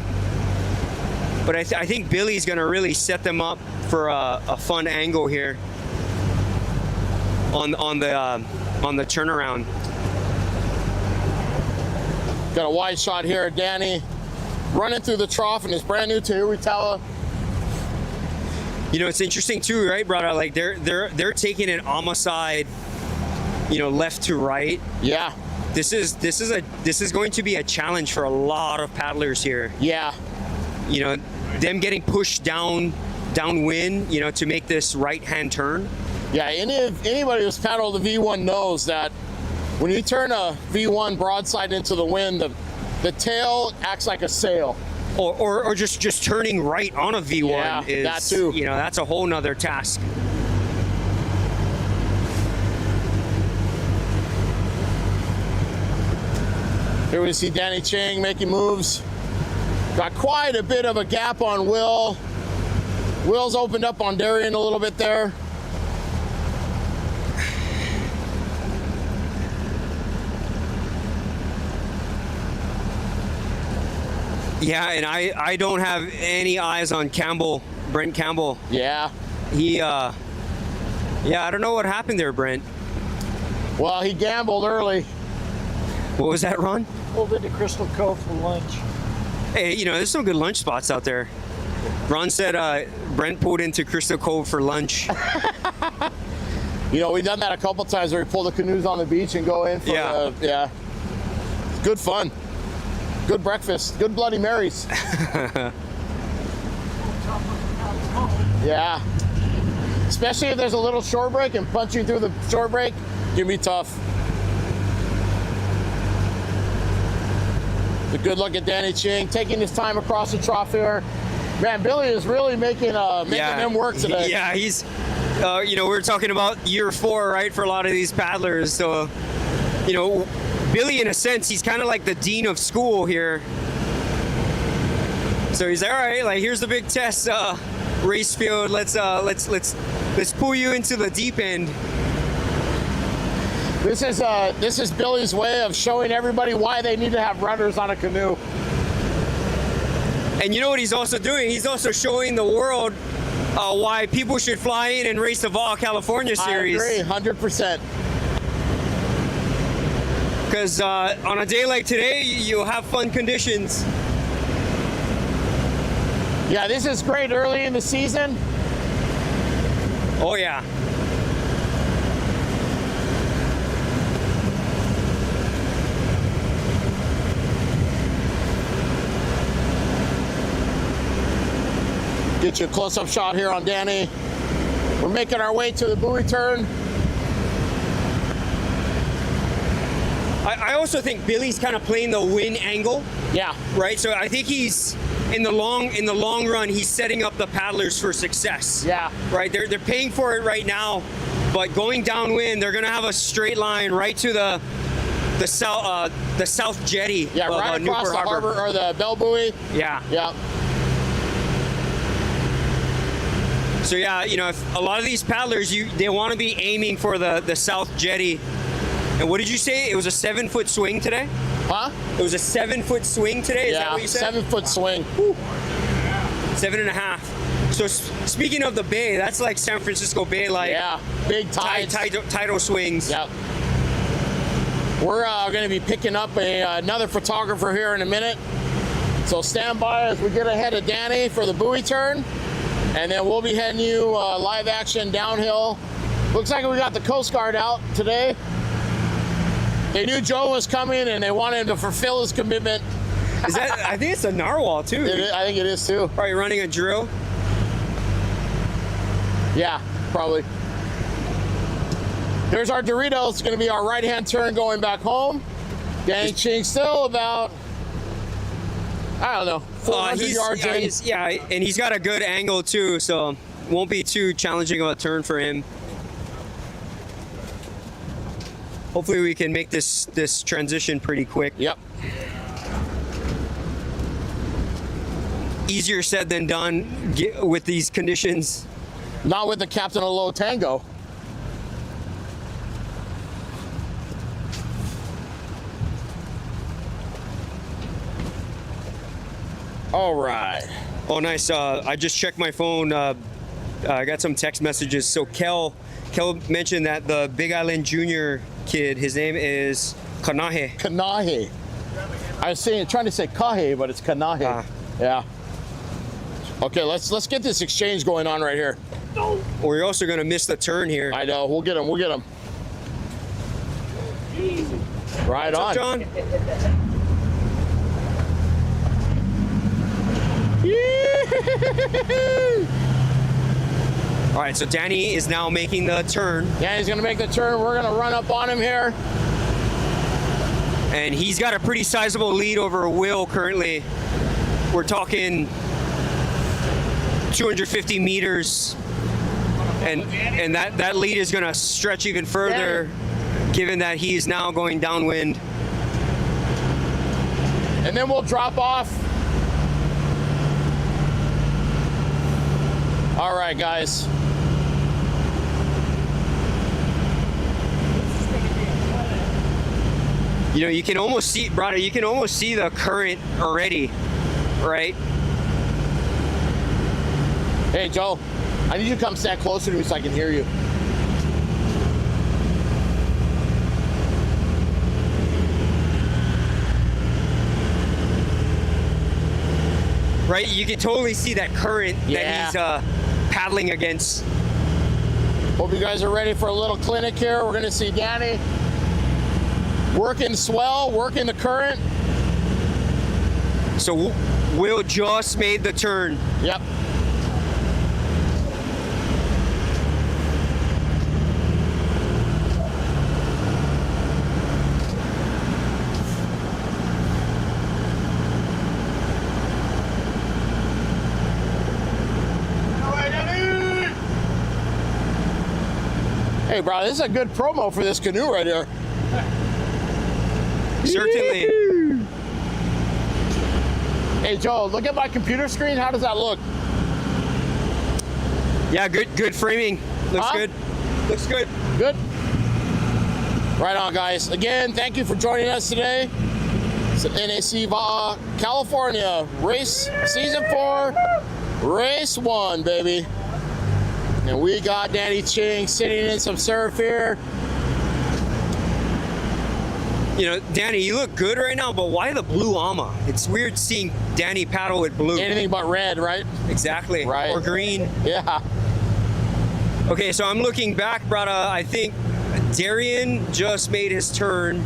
But I think Billy's gonna really set them up for a fun angle here on the turnaround. Got a wide shot here, Danny running through the trough in his brand new Tahuri Tower. You know, it's interesting too, right, brother? Like they're taking it homicide, you know, left to right. Yeah. This is going to be a challenge for a lot of paddlers here. Yeah. You know, them getting pushed downwind, you know, to make this right-hand turn. Yeah, anybody who's paddled the V1 knows that when you turn a V1 broadside into the wind, the tail acts like a sail. Or just turning right on a V1 Yeah, is, that too. you know, that's a whole nother task. Here we see Danny Chang making moves. Got quite a bit of a gap on Will. Will's opened up on Darian a little bit there. Yeah, and I don't have any eyes on Campbell, Brent Campbell. Yeah. He, yeah, I don't know what happened there, Brent. Well, he gambled early. What was that, Ron? Pulled into Crystal Cove for lunch. Hey, you know, there's some good lunch spots out there. Ron said Brent pulled into Crystal Cove for lunch. You know, we've done that a couple times where we pull the canoes on the beach and go in for yeah. Good fun. Good breakfast. Good Bloody Marys. Yeah. Especially if there's a little shore break and punching through the shore break can be tough. It's a good look at Danny Ching taking his time across the trough here. Man, Billy is really making him work today. Yeah, he's, you know, we were talking about year 4, right, for a lot of these paddlers. So, you know, Billy, in a sense, he's kind of like the dean of school here. So he's all right. Like, here's the big test race field. Let's pull you into the deep end. This is Billy's way of showing everybody why they need to have runners on a canoe. And you know what he's also doing? He's also showing the world why people should fly in and race the Vaa California series. I agree, 100%. Because on a day like today, you'll have fun conditions. Yeah, this is great early in the season. Oh yeah. Get you a close-up shot here on Danny. We're making our way to the buoy turn. I also think Billy's kind of playing the win angle. Yeah. Right. So I think he's in the long run, he's setting up the paddlers for success. Yeah. Right. They're paying for it right now, but going downwind, they're gonna have a straight line right to the south jetty. Yeah, of, right across Newport the harbor or the Bell Buoy. Yeah. Yeah. So yeah, you know, if a lot of these paddlers, they want to be aiming for the south jetty. And what did you say? It was a 7-foot swing today? Huh? It was a 7-foot swing today? Is that what you said? 7-foot swing. Whew. 7.5. So speaking of the bay, that's like San Francisco Bay, like Yeah, big tides. tidal swings. Yep. We're going to be picking up another photographer here in a minute. So stand by as we get ahead of Danny for the buoy turn. And then we'll be heading you live action downhill. Looks like we got the Coast Guard out today. They knew Joe was coming and they wanted him to fulfill his commitment. Is that? I think it's a narwhal too. I think it is too. Probably running a drill. Yeah, probably. There's our Doritos. It's going to be our right-hand turn going back home. Danny Ching still about, I don't know, 400 yards in. Yeah, and he's got a good angle too, so won't be too challenging of a turn for him. Hopefully we can make this transition pretty quick. Yep. Easier said than done with these conditions. Not with the Captain of Low Tango. All right. Oh, nice. I just checked my phone. I got some text messages. So Kel mentioned that the Big Island Junior kid, his name is Kanahe. Kanahe. I was trying to say Kahe, but it's Kanahe. Yeah. Okay, let's get this exchange going on right here. We're also gonna miss the turn here. I know. We'll get him. We'll get him. Right What's on. up, John? All right, so Danny is now making the turn. Danny's gonna make the turn. We're gonna run up on him here. And he's got a pretty sizable lead over Will currently. We're talking 250 meters. And that lead is gonna stretch even further, given that he's now going downwind. And then we'll drop off. All right, guys. You know, you can almost see, Braddahs, you can almost see the current already, right? Hey, Joe, I need you to come stand closer to me so I can hear you. Right, you can totally see that current that he's paddling against. Hope you guys are ready for a little clinic here. We're gonna see Danny working swell, working the current. So Will just made the turn. Yep. Hey, bro, this is a good promo for this canoe right here. Certainly. Hey, Joe, look at my computer screen. How does that look? Yeah, good framing. Looks good. Looks good. Good. Right on, guys. Again, thank you for joining us today. It's Nac Vaa, California, race season 4, race 1, baby. And we got Danny Ching sitting in some surf here. You know, Danny, you look good right now, but why the blue ama? It's weird seeing Danny paddle with blue. Anything but red, right? Exactly. Right. Or green. Yeah. Okay, so I'm looking back, Braddahs. I think Darian just made his turn,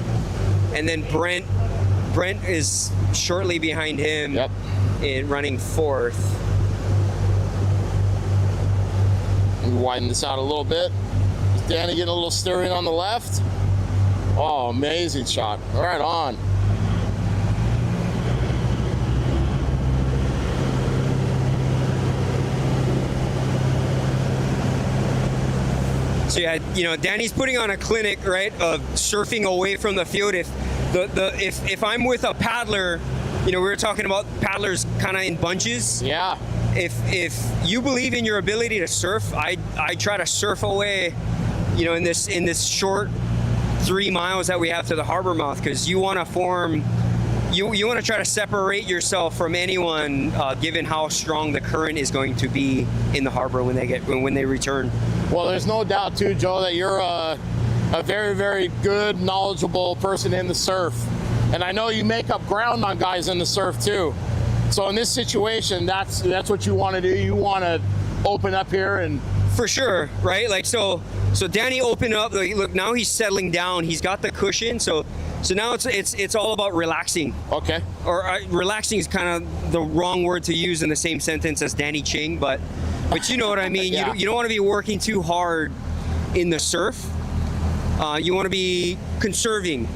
and then Brent is shortly behind him. Yep. In running 4th. Let me widen this out a little bit. Is Danny getting a little steering on the left? Oh, amazing shot. Right on. So yeah, you know, Danny's putting on a clinic, right, of surfing away from the field. If I'm with a paddler, you know, we were talking about paddlers kind of in bunches. Yeah. If you believe in your ability to surf, I try to surf away, you know, in this short 3 miles that we have to the harbor mouth, because you want to form, you want to try to separate yourself from anyone, given how strong the current is going to be in the harbor when they return. Well, there's no doubt too, Joe, that you're a very, very good, knowledgeable person in the surf, and I know you make up ground on guys in the surf too. So in this situation, that's what you want to do. You want to open up here and. For sure, right? Like so Danny opened up. Like, look, now he's settling down. He's got the cushion. So now it's all about relaxing. Okay. Or relaxing is kind of the wrong word to use in the same sentence as Danny Ching, but you know what I mean. Yeah. You don't want to be working too hard in the surf. You want to be conserving.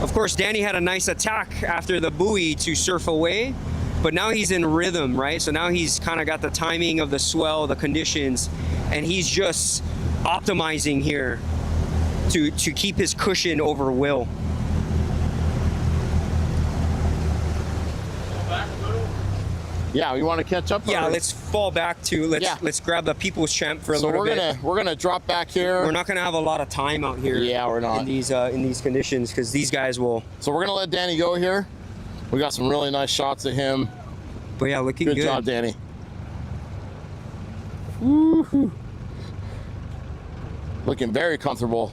Of course, Danny had a nice attack after the buoy to surf away. But now he's in rhythm, right? So now he's kind of got the timing of the swell, the conditions, and he's just optimizing here to keep his cushion over Will. Yeah, you want to catch up? Yeah, or? let's fall back to let's grab the People's Champ for a little bit. We're gonna drop back here. We're not gonna have a lot of time out here. Yeah, we're not in these conditions, because these guys will. So we're gonna let Danny go here. We got some really nice shots of him. But yeah, looking good. Good job, Danny. Woo-hoo. Looking very comfortable.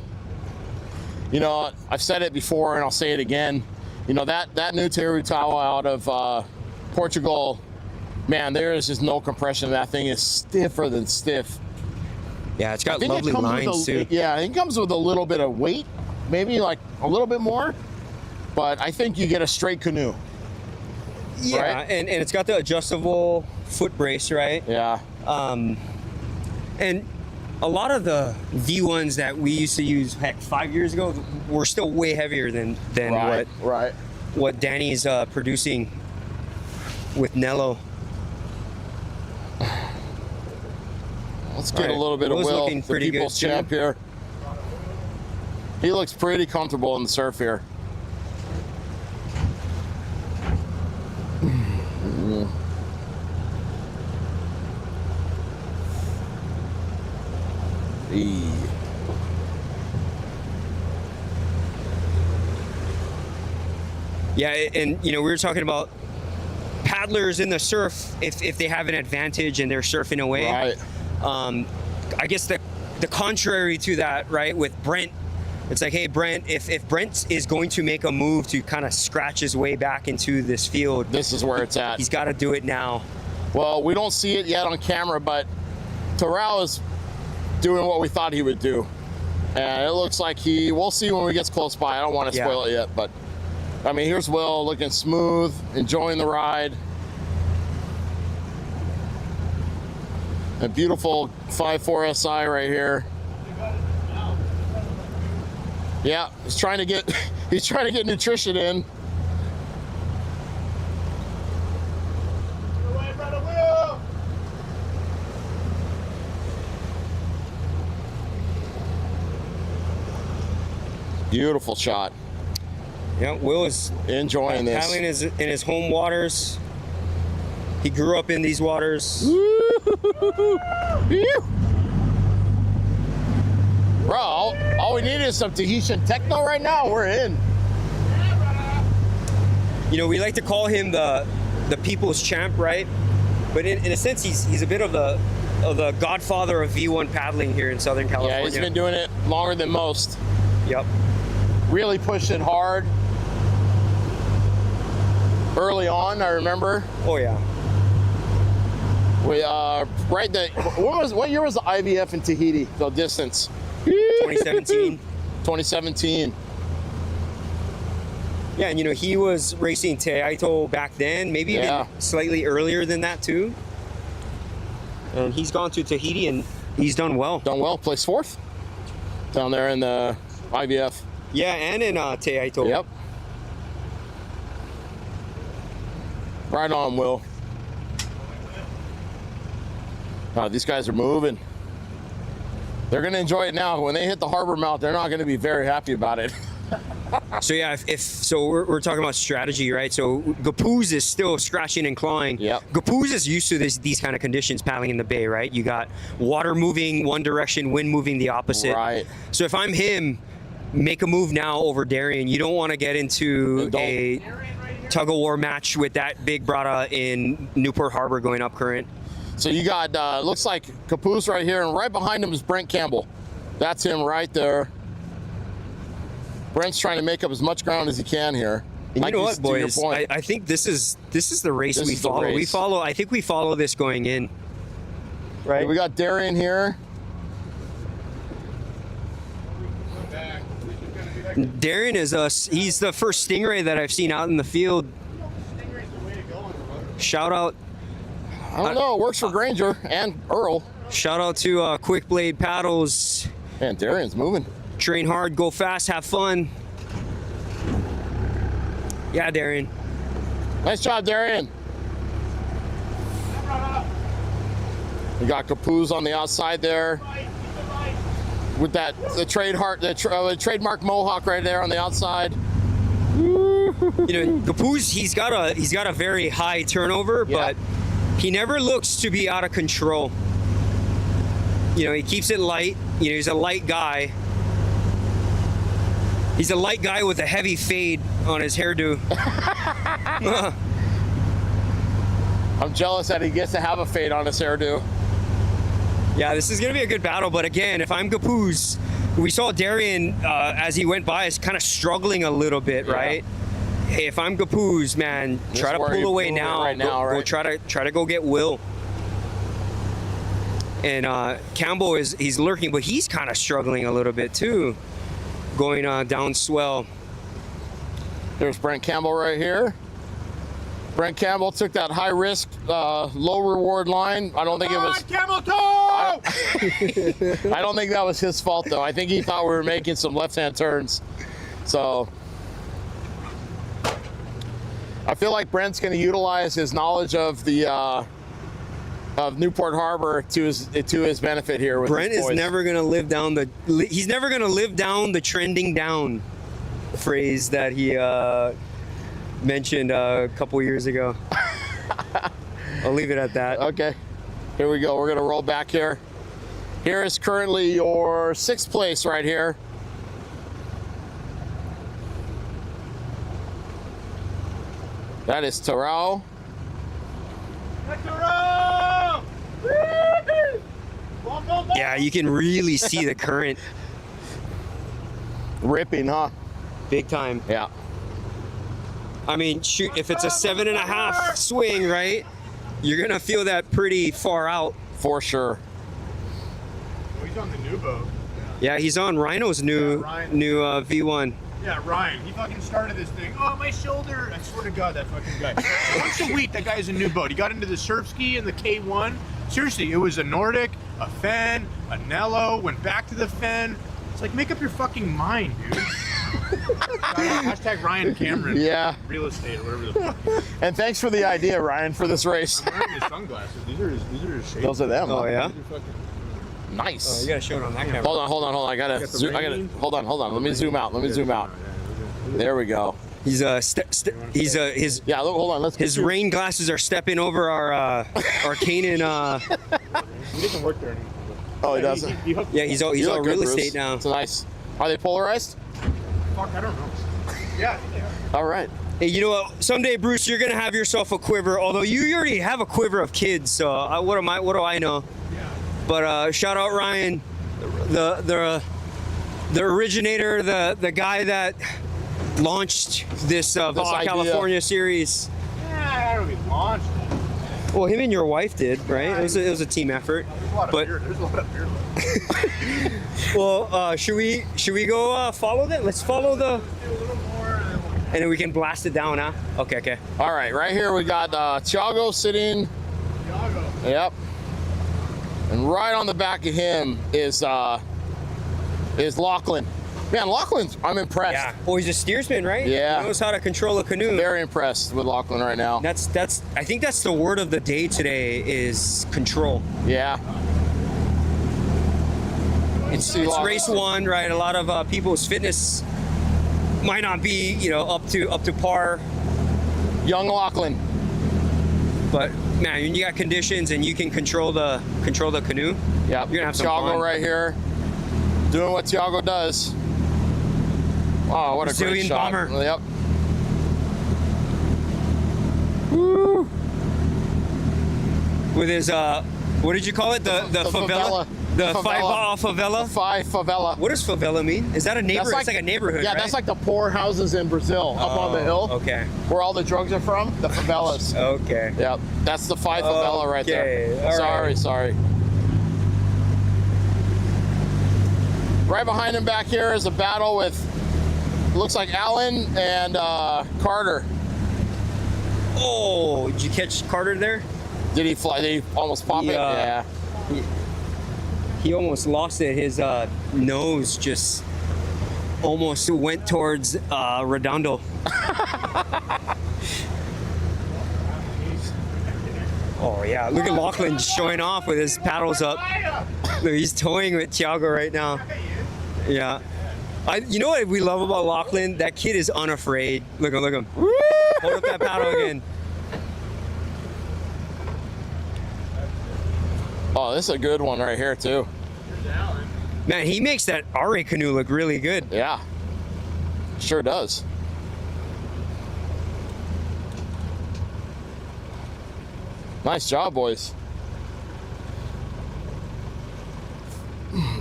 You know, I've said it before and I'll say it again. You know, that new Tauritaua out of Portugal, man, there is just no compression. That thing is stiffer than stiff. Yeah, it's got lovely lines too. Yeah, it comes with a little bit of weight, maybe like a little bit more. But I think you get a straight canoe. Yeah, right? and it's got the adjustable foot brace, right? Yeah. And And a lot of the V1s that we used to use, heck, 5 years ago, were still way heavier than Right. what Danny's producing with Nello. Let's get Right. a little bit of Will's Will, looking the pretty people's good, too. champ here. He looks pretty comfortable in the surf here. Yeah, and you know, we were talking about paddlers in the surf if they have an advantage and they're surfing away. Right. I guess the contrary to that, right, with Brent, it's like, hey, Brent, if Brent is going to make a move to kind of scratch his way back into this field, This is where it's at. he's got to do it now. Well, we don't see it yet on camera, but Terrell is doing what we thought he would do. And it looks like we'll see when we get close by. I don't want to spoil it yet, but I mean, here's Will looking smooth, enjoying the ride. A beautiful 5.4 SI right here. Yeah, he's trying to get nutrition in. Away, brother Will! Beautiful shot. Yeah, Will is Enjoying this. paddling in his home waters. He grew up in these waters. Bro, all we need is some Tahitian techno right now. We're in. You know, we like to call him the people's champ, right? But in a sense, he's a bit of the godfather of V1 paddling here in Southern California. Yeah, he's been doing it longer than most. Yep. Really pushed it hard. Early on, I remember. Oh yeah. We what year was the IVF in Tahiti? The distance. 2017. 2017. Yeah, and you know, he was racing Teaito back then, maybe Yeah. even slightly earlier than that too. And he's gone to Tahiti and he's done well. Done well. Placed fourth down there in the IVF. Yeah, and in Teaito. Yep. Right on, Will. These guys are moving. They're going to enjoy it now. When they hit the harbor mouth, they're not going to be very happy about it. So yeah, so we're talking about strategy, right? So Gapuz is still scratching and clawing. Yep. Gapuz is used to these kind of conditions paddling in the bay, right? You got water moving one direction, wind moving the opposite. Right. So if I'm him, make a move now over Darian. You don't want to get into a tug of war match with that big Braddahs in Newport Harbor going up current. So you got, looks like Capoose right here, and right behind him is Brent Campbell. That's him right there. Brent's trying to make up as much ground as he can here. And you know what, boys? I think this is the race we follow. I think we follow this going in. Right. We got Darian here. Darian is he's the first Stingray that I've seen out in the field. Shout out. I don't know. Works for Granger and Earl. Shout out to Quick Blade Paddles. Man, Darian's moving. Train hard, go fast, have fun. Yeah, Darian. Nice job, Darian. We got Capoose on the outside there. With the trademark mohawk right there on the outside. You know, Capoose, he's got a very high turnover, but he never looks to be out of control. You know, he keeps it light. You know, he's a light guy. He's a light guy with a heavy fade on his hairdo. I'm jealous that he gets to have a fade on his hairdo. Yeah, this is going to be a good battle, but again, if I'm Gapuz, we saw Darian as he went by is kind of struggling a little bit, right? Hey, if I'm Gapuz, man, try to pull away now. Go try to go get Will. And Campbell he's lurking, but he's kind of struggling a little bit too, going down swell. There's Brent Campbell right here. Brent Campbell took that high risk, low reward line. I don't think it was. Camel toe! I don't think that was his fault though. I think he thought we were making some left-hand turns. So I feel like Brent's going to utilize his knowledge of the of Newport Harbor to his benefit here. With Brent his is boys. never gonna live down the. He's never gonna live down the trending down phrase that he mentioned a couple years ago. I'll leave it at that. Okay, here we go. We're gonna roll back here. Here is currently your 6th place right here. That is Terrell. Yeah, you can really see the current Ripping, huh? big time. Yeah. I mean, shoot, if it's a 7.5 swing, right, you're gonna feel that pretty far out. For sure. Oh, he's on the new boat. Yeah, he's on Rhino's new Yeah, Ryan. new V1. Yeah, Ryan. He fucking started this thing. Oh, my shoulder. I swear to God, that fucking guy. Once a week, that guy's a new boat. He got into the surf ski and the K1. Seriously, it was a Nordic, a Fen, a Nello, went back to the Fen. It's like, make up your fucking mind, dude. Hashtag Ryan Cameron. Yeah. Real estate or whatever the fuck. And thanks for the idea, Ryan, for this race. I'm wearing his sunglasses. These are his shades. Those are them. Oh huh? yeah. These are fucking- Nice. You gotta show it on that camera. Hold on. I gotta. Got the Zoom, rain. hold on. Let me zoom out. There we go. He's his Yeah. Look, hold on. Let's. his rain glasses are stepping over our Canaan. He doesn't work there anymore. Oh, he doesn't. He hooked- Yeah, he's You all look real good, Bruce. estate now. It's nice. Are they polarized? Fuck, I don't know. Yeah, they are. All right. Hey, you know what? Someday, Bruce, you're gonna have yourself a quiver. Although you already have a quiver of kids, so what do I know? Yeah. But shout out Ryan, the originator, the guy that launched this Vaa idea. California series. Yeah, I don't know if he launched it. Well, him and your wife did, right? It was a team effort. There's a lot of But- beer. There's a lot of beer left. Well, should we go follow that? Let's follow the, Do a little more and then we'll and then we can blast it down, huh? Okay. All right. Right here we got Thiago sitting. Thiago. Yep. And right on the back of him is Lachlan. Man, Lachlan's. I'm impressed. Yeah. Well, he's a steersman, right? Yeah. He knows how to control a canoe. Very impressed with Lachlan right now. That's I think that's the word of the day today is control. Yeah. It's race one, right? A lot of people's fitness might not be, up to par, Young Lachlan. but man, when you got conditions and you can control the canoe, Yep. you're gonna have some Thiago fun. right here, doing what Thiago does. Oh, what a great Brazilian shot. bomber. Yep. Woo. With his what did you call it? The favela? favela. The Favela. 5 favela? Five favela. What does favela mean? Is that a neighborhood? It's like a neighborhood, Yeah, right? that's like the poor houses in Brazil up on the hill. Okay. Where all the drugs are from, the favelas. Okay. Yep, that's the five favela right Okay, there. all Sorry. Right behind him back here is a battle with, looks like Allen and Carter. Oh, did you catch Carter there? Did he fly? Did he almost pop it? Yeah. Yeah. He almost lost it. His nose just almost went towards Redondo. Oh yeah, look at Lachlan showing off with his paddles up. Look, he's towing with Thiago right now. Yeah. You know what we love about Lachlan? That kid is unafraid. Look at him. Hold up that paddle again. Oh, this is a good one right here too. Man, he makes that RA canoe look really good. Yeah. Sure does. Nice job, boys.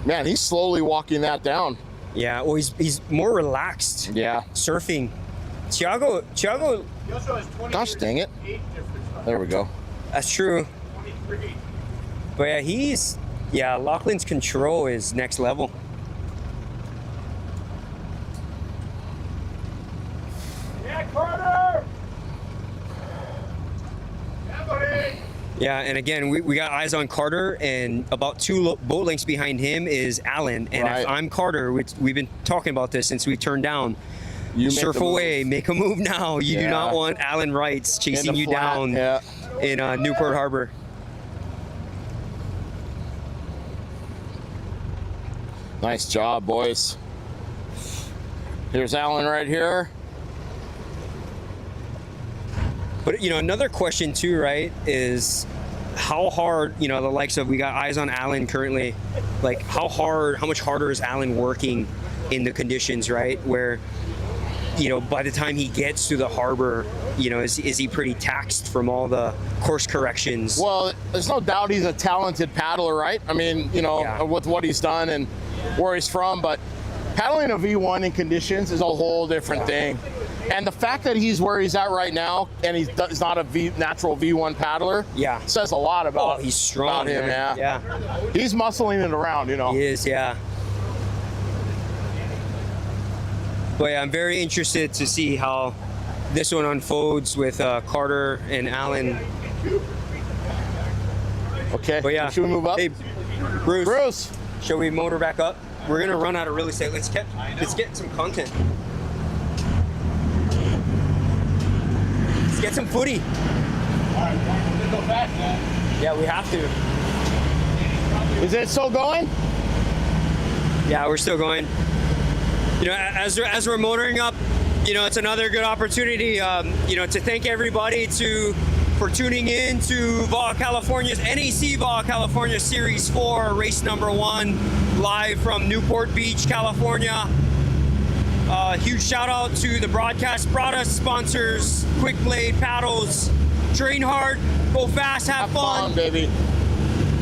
Man, he's slowly walking that down. Yeah, well, he's more relaxed Yeah. surfing. Thiago, He also has 20 Gosh dang it. age difference. There we go. that's true. 23. But yeah, Lachlan's control is next level. Yeah, Carter! Yeah, and again, we got eyes on Carter, and about 2 boat lengths behind him is Allen. And Right. if I'm Carter, we've been talking about this since we turned down. You Surf away, make a move now. You do Yeah. not want Allen Wrights chasing you flat, down yeah. in Newport Harbor. Nice job, boys. Here's Allen right here. But another question too, right, is how hard, the likes of, we got eyes on Allen currently, like how much harder is Allen working in the conditions, right? Where, by the time he gets to the harbor, is he pretty taxed from all the course corrections? Well, there's no doubt he's a talented paddler, right? I mean, Yeah. with what he's done and where he's from, but paddling a V1 in conditions is a whole different thing. And the fact that he's where he's at right now, and he's not a natural V1 paddler, Yeah. says a lot about, He's strong, about him. man. Yeah. He's muscling it around, He is, yeah. But yeah, I'm very interested to see how this one unfolds with Carter and Allen. Okay. But yeah, Should we move up? Hey, Bruce, Bruce. shall we motor back up? We're gonna run out of real estate. Let's get some content. Let's get some footy. Let's go fast, man. Yeah, we have to. Is it still going? Yeah, we're still going. As we're motoring up, it's another good opportunity, to thank everybody for tuning in to Vaa California's NAC Vaa California Series 4, race number 1, live from Newport Beach, California. Huge shout out to the Braddahs sponsors, Quick Blade Paddles. Train hard, go fast, have fun. Baby.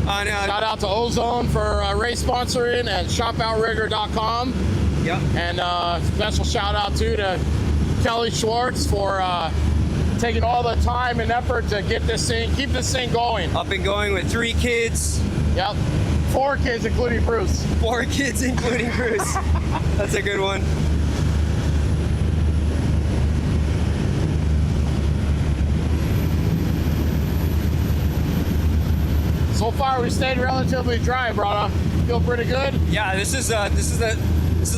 Shout out to Ozone for race sponsoring and shopoutrigger.com. Yep. And special shout out too to Kelly Schwartz for taking all the time and effort to keep this thing going. Up and going with 3 kids. Yep. 4 kids, including Bruce. 4 kids, including Bruce. That's a good one. So far, we stayed relatively dry, brother. Feel pretty good. Yeah, this is a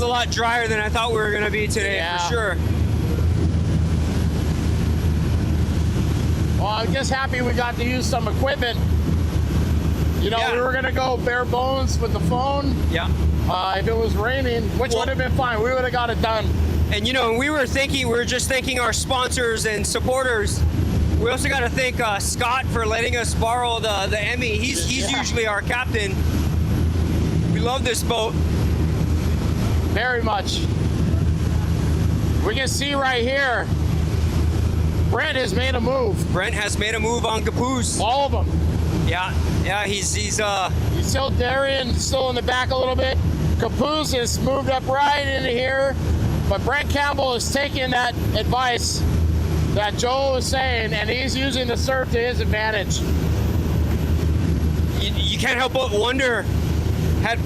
lot drier than I thought we were gonna be today, Yeah. for sure. Well, I'm just happy we got to use some equipment. Yeah. We were gonna go bare bones with the phone. Yeah. If it was raining, which would have been fine, we would have got it done. And we were just thanking our sponsors and supporters. We also got to thank Scott for letting us borrow the Emmy. He's usually our captain. We love this boat. Very much. We can see right here, Brent has made a move. Brent has made a move on Caboose. All of them. Yeah, he's still Darian, still in the back a little bit. Caboose has moved up right into here, but Brent Campbell is taking that advice that Joe was saying, and he's using the surf to his advantage. You can't help but wonder, if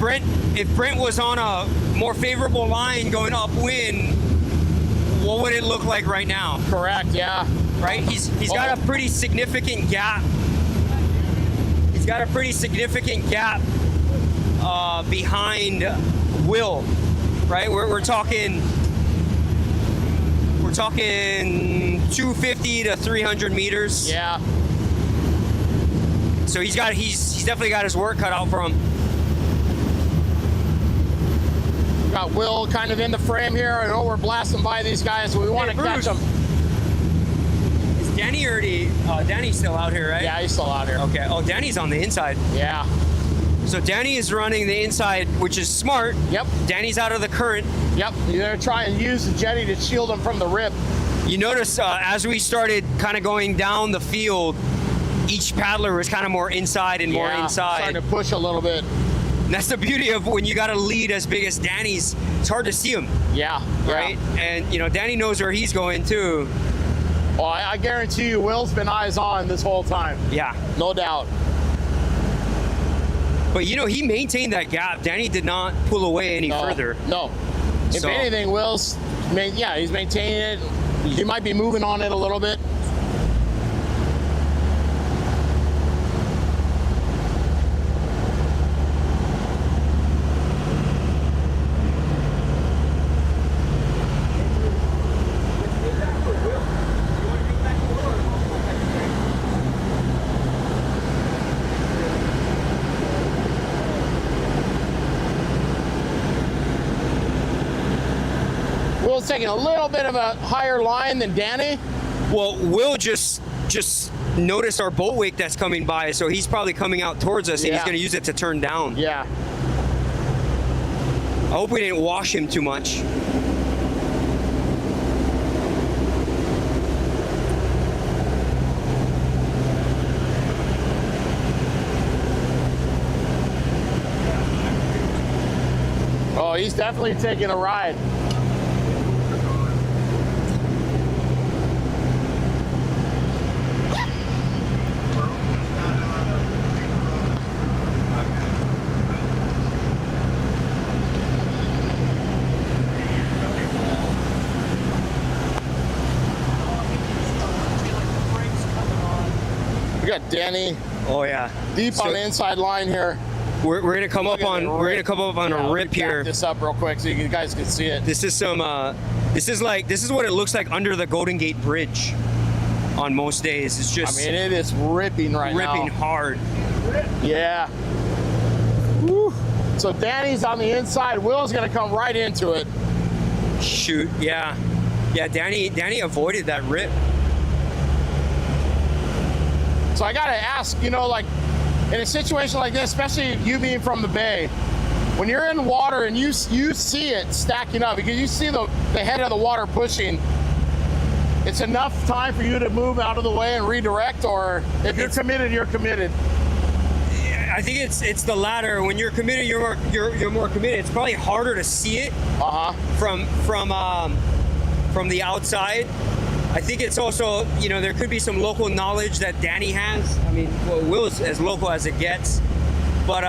Brent was on a more favorable line going upwind, what would it look like right now? Correct, yeah. Right? He's got a pretty significant gap. He's got a pretty significant gap behind Will, right? We're talking 250 to 300 meters. Yeah. So he's definitely got his work cut out for him. Got Will kind of in the frame here. I know we're blasting by these guys, so we want to catch them. Is Danny already? Danny's still out here, right? Yeah, he's still out here. Okay. Oh, Danny's on the inside. Yeah. So Danny is running the inside, which is smart. Yep. Danny's out of the current. Yep. You're gonna try and use the jetty to shield him from the rip. You notice as we started kind of going down the field, each paddler was kind of more inside and more inside. Starting to push a little bit. And that's the beauty of when you got a lead as big as Danny's. It's hard to see him. Yeah. Right? Yeah. And Danny knows where he's going too. Well, I guarantee you, Will's been eyes on this whole time. Yeah. No doubt. But he maintained that gap. Danny did not pull away any further. No. If anything, he's maintaining it. He might be moving on it a little bit. Will's taking a little bit of a higher line than Danny. Well, Will just noticed our boat wake that's coming by, so he's probably coming out towards us, and he's going to use it to turn down. Yeah. I hope we didn't wash him too much. Oh, he's definitely taking a ride. We got Danny. Oh yeah, Deep on the inside line here. We're gonna come up on a rip here. Back this up real quick so you guys can see it. This is some. This is what it looks like under the Golden Gate Bridge. On most days, it's just. I mean, it is ripping now. Ripping hard. Yeah. Woo. So Danny's on the inside. Will's gonna come right into it. Shoot. Yeah. Yeah. Danny avoided that rip. So I gotta ask, you know, like in a situation like this, especially you being from the bay, when you're in water and you see it stacking up because you see the head of the water pushing, it's enough time for you to move out of the way and redirect, or if you're committed, you're committed. I think it's the latter. When you're committed, you're more committed. It's probably harder to see it from the outside. I think it's also, you know, there could be some local knowledge that Danny has. I mean, well, Will's as local as it gets, but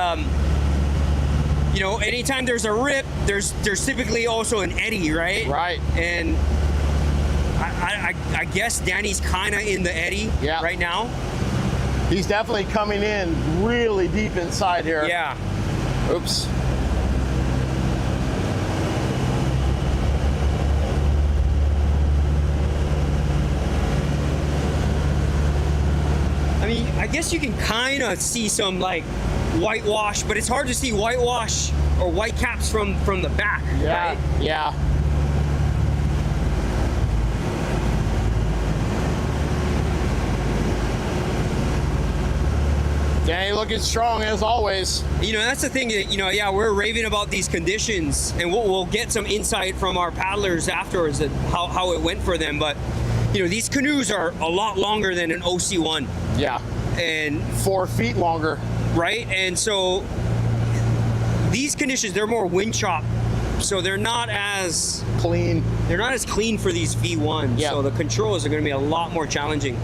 you know, anytime there's a rip, there's typically also an eddy, right? Right. And I guess Danny's kind of in the eddy right now. He's definitely coming in really deep inside here. Yeah. Oops. I mean, I guess you can kind of see some like whitewash, but it's hard to see whitewash or white caps from the back. Yeah. Right? Yeah. Danny looking strong as always. You know, that's the thing that, you know, yeah, we're raving about these conditions, and we'll get some insight from our paddlers afterwards at how it went for them. But, you know, these canoes are a lot longer than an OC1. Yeah. And 4 feet longer. Right? And so these conditions, they're more wind chop. So they're not as clean. They're not as clean for these V1s. Yeah. So the controls are going to be a lot more challenging.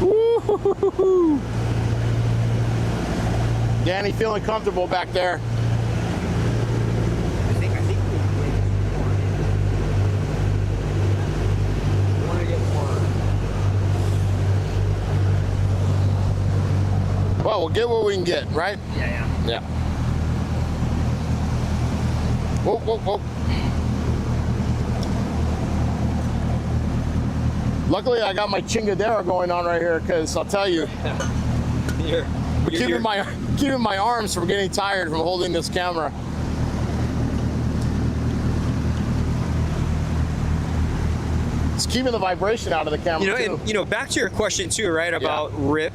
Woo-hoo-hoo-hoo. Danny feeling comfortable back there. I think we want to get more. Well, we'll get what we can get, right? Yeah. Yeah. Whoa, whoa, whoa. Luckily, I got my chingadera going on right here, because I'll tell you, keeping my arms from getting tired from holding this camera. It's keeping the vibration out of the camera. You know, too. and you know, back to your question too, right? About rip.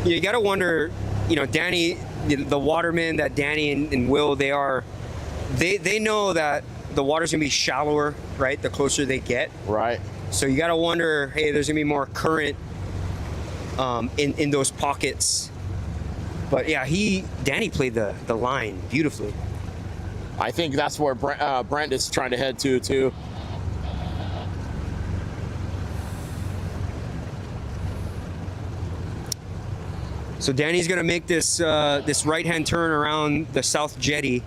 You got to wonder. You know, Danny, the watermen that Danny and Will, they know that the water's gonna be shallower, right? The closer they get. Right. So you got to wonder, hey, there's gonna be more current in those pockets. But yeah, Danny played the line beautifully. I think that's where Brent is trying to head to too. So Danny's gonna make this this right-hand turn around the south jetty,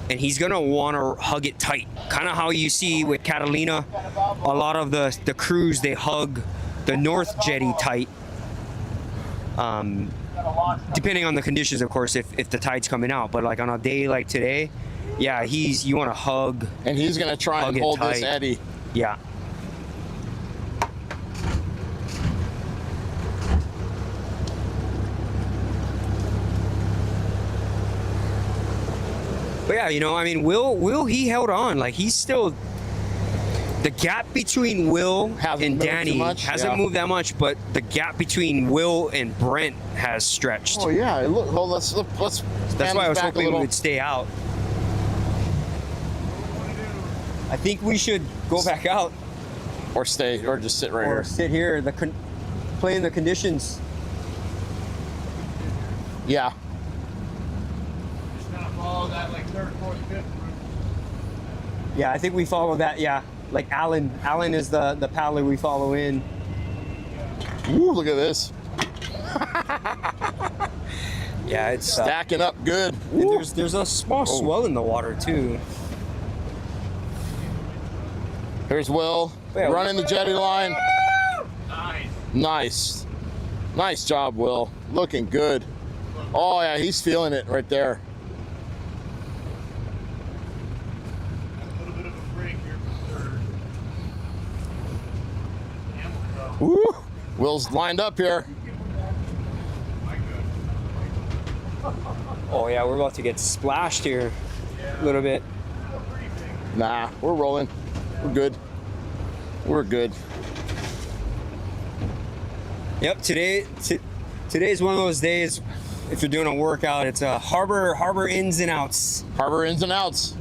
and he's gonna want to hug it tight, kind of how you see with Catalina. A lot of the crews, they hug the north jetty tight. Depending on the conditions, of course, if the tide's coming out. But like on a day like today, yeah, you want to hug. And he's gonna try and hold this eddy. Yeah. But yeah, you know, I mean, Will he held on. Like, he's still, the gap between Will Hasn't and moved too Danny much, hasn't yeah. moved that much, but the gap between Will and Brent has stretched. Oh yeah, look. Well, let's. That's why I was hoping we would stay out. I think we should go back out or stay, or just sit right or here. sit here. Play in the conditions. Yeah. Just gonna follow that like third, fourth, fifth route. Yeah, I think we follow that. Yeah, like Alan. Alan is the paddler we follow in. Ooh, look at this. Yeah, it's Stacking up good. and there's a small swell in the water too. Here's Will Yeah. running the jetty line. Nice. Nice. Nice job, Will. Looking good. Oh yeah, he's feeling it right there. A little bit of a break here for third. Hamilton, Woo! Will's lined up here. my good. Oh yeah, we're about to get splashed here a little bit. Nah, we're rolling. We're good. We're good. Yep, today's one of those days. If you're doing a workout, it's a harbor ins and outs. Harbor ins and outs.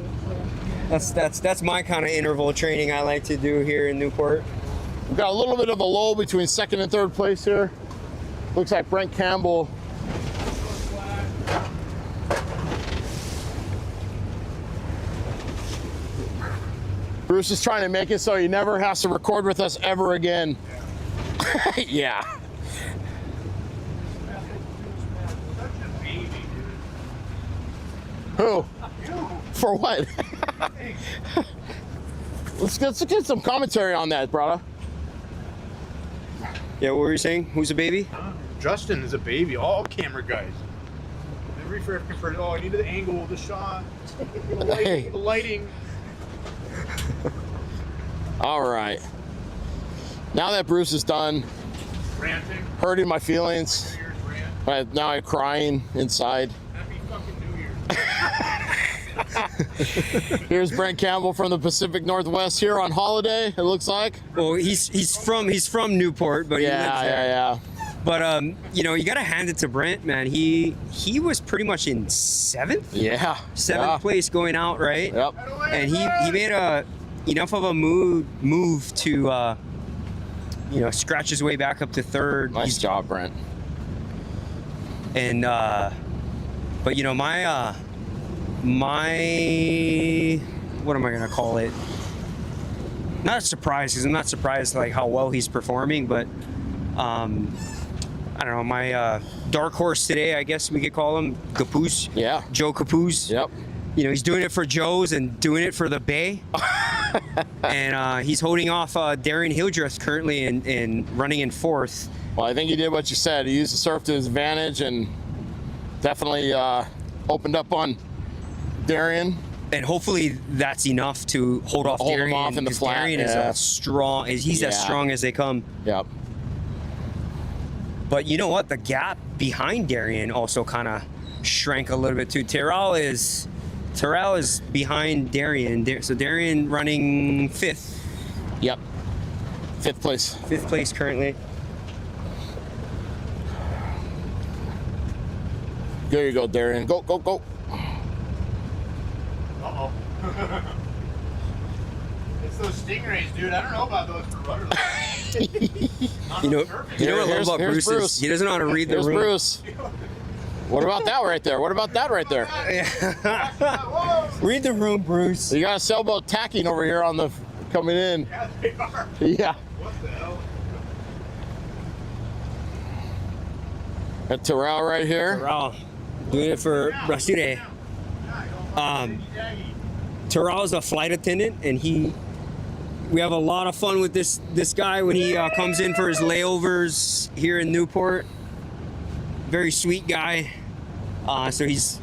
That's my kind of interval training I like to do here in Newport. We've got a little bit of a lull between second and third place here. Looks like Brent Campbell. Bruce is trying to make it so he never has to record with us ever again. Yeah. Such a baby, dude. Who? For what? Let's get some commentary on that, brother. Yeah, what were you saying? Who's a baby? Justin is a baby. All camera guys. Every freaking person. Oh, I needed the angle, the shot, the lighting. Hey. The lighting. All right. Now that Bruce is done Ranting. hurting my feelings, New Year's rant. now I'm crying inside. Happy fucking New Year. Here's Brent Campbell from the Pacific Northwest here on holiday, it looks like. Well, he's from Newport, but he lives there. Yeah. But you know, you gotta hand it to Brent, man. He was pretty much in seventh place going out, right? Yep. And he made enough of a move to you know, scratch his way back up to third. Nice job, Brent. And but you know, my what am I gonna call it? Not surprised, because I'm not surprised like how well he's performing, but I don't know, my dark horse today, I guess we could call him, Capoose. Yeah. Joe Capoose. Yep. You know, he's doing it for Joe's and doing it for the Bay. And he's holding off Darian Hildreth currently and running in fourth. Well, I think he did what you said. He used the surf to his advantage and definitely opened up on Darian. And hopefully that's enough to hold off Hold him Darian. off in the 'cause flat, Darian yeah. is he's as strong as they come. Yep. But you know what? The gap behind Darian also kind of shrank a little bit too. Terrell is behind Darian. So Darian running fifth. Yep. Fifth place. Fifth place currently. There you go, Darian. Go, go, go. Uh-oh. It's those stingrays, dude. I don't know about those for rudderless. You know what I love about Here's Bruce is he doesn't know how to read the Here's room. Bruce. What about that right there? What about that right there? Read the room, Bruce. You got a sailboat tacking over here on the coming in. Yeah, they are. Yeah. What the hell? Got Terrell right here. Terrell doing it for Brasile. Terrell's a flight attendant, and we have a lot of fun with this guy when he comes in for his layovers here in Newport. Very sweet guy. So he's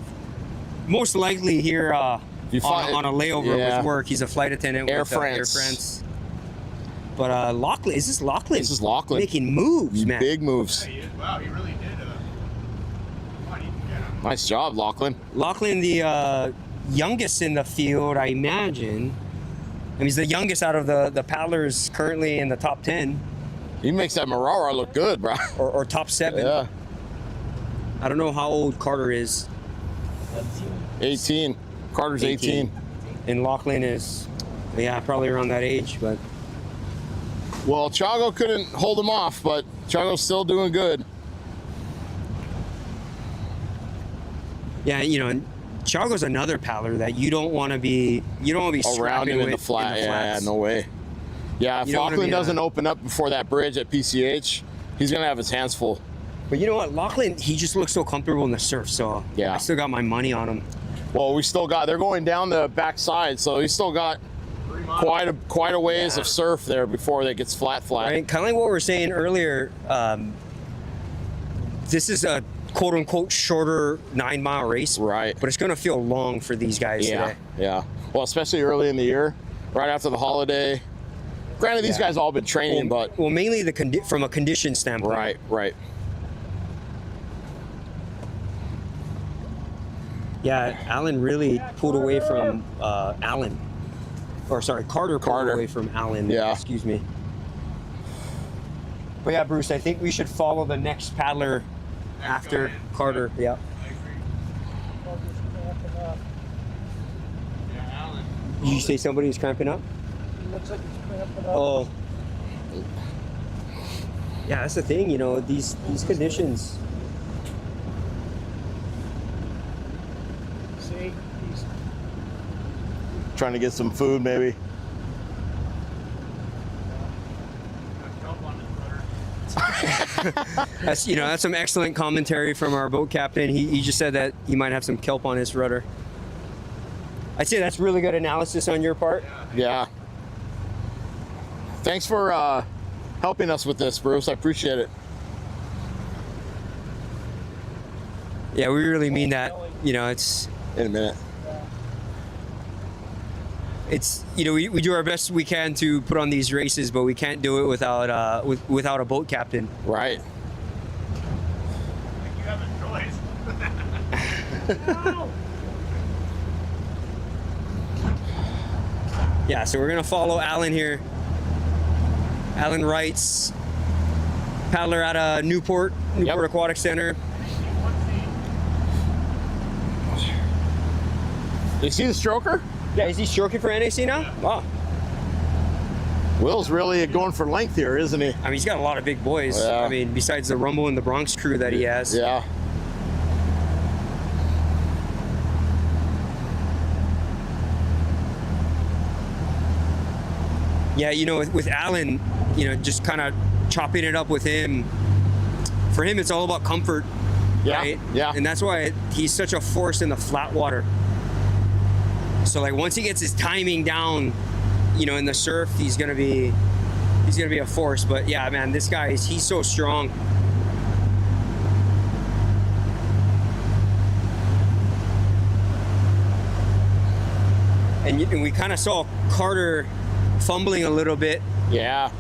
most likely here on a layover with work. He's a flight attendant Air with France. Air France. But Lachlan, is this Lachlan? This is Lachlan. Making moves, man. Big moves. Wow, he really did. Come on, you can get him. Nice job, Lachlan. Lachlan, the youngest in the field, I imagine. I mean, he's the youngest out of the paddlers currently in the top 10. He makes that Marara look good, bro. Or top 7. Yeah. I don't know how old Carter is. 18. Carter's 18. And Lachlan is, yeah, probably around that age, but. Well, Chago couldn't hold him off, but Chago's still doing good. Yeah, you know, Chago's another paddler that you don't want to be around him in the flat. Yeah, no way. Yeah, if Lachlan doesn't open up before that bridge at PCH, he's gonna have his hands full. But you know what, Lachlan, he just looks so comfortable in the surf, so yeah, I still got my money on him. Well, we still got, they're going down the backside, so he's still got quite a ways of surf there before it gets flat. Right? Kind of like what we were saying earlier, this is a quote-unquote shorter 9-mile race, right? But it's going to feel long for these guys today. Yeah. Well, especially early in the year, right after the holiday. Granted, these guys all been training, but mainly from a condition standpoint. Right. Yeah, Alan really pulled away from Carter pulled away from Alan. Yeah. Excuse me. But yeah, Bruce, I think we should follow the next paddler after Carter. Yeah. Did you say somebody's cramping up? Looks like it's cramping up. Oh. Yeah, that's the thing, you know, these conditions. See, he's trying to get some food, maybe. That's some excellent commentary from our boat captain. He just said that he might have some kelp on his rudder. I'd say that's really good analysis on your part. Yeah. Thanks for helping us with this, Bruce. I appreciate it. Yeah, we really mean that. You know, it's in a minute. It's, you know, we do our best we can to put on these races, but we can't do it without without a boat captain. Right. You have a choice. no. Yeah, so we're gonna follow Alan here. Alan Wrights, paddler out of Newport Aquatic Center. You see the stroker? Yeah, is he stroking for NAC now? Wow. Will's really going for length here, isn't he? I mean, he's got a lot of big boys. Yeah. I mean, besides the Rumble and the Bronx crew that he has. Yeah. Yeah, you know, with Alan, you know, just kind of chopping it up with him. For him, it's all about comfort. Yeah. Right? Yeah. And that's why he's such a force in the flat water. So like once he gets his timing down, you know, in the surf, he's gonna be a force. But yeah, man, this guy he's so strong. And we kind of saw Carter fumbling a little bit. Yeah.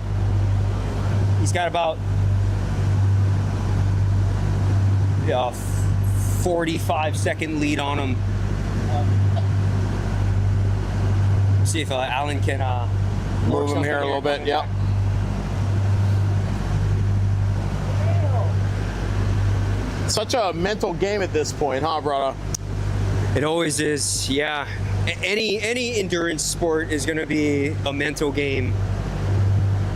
He's got about 45-second lead on him. See if Alan can move him here a little bit. Yeah. Such a mental game at this point, huh, brother? It always is. Yeah. Any endurance sport is going to be a mental game,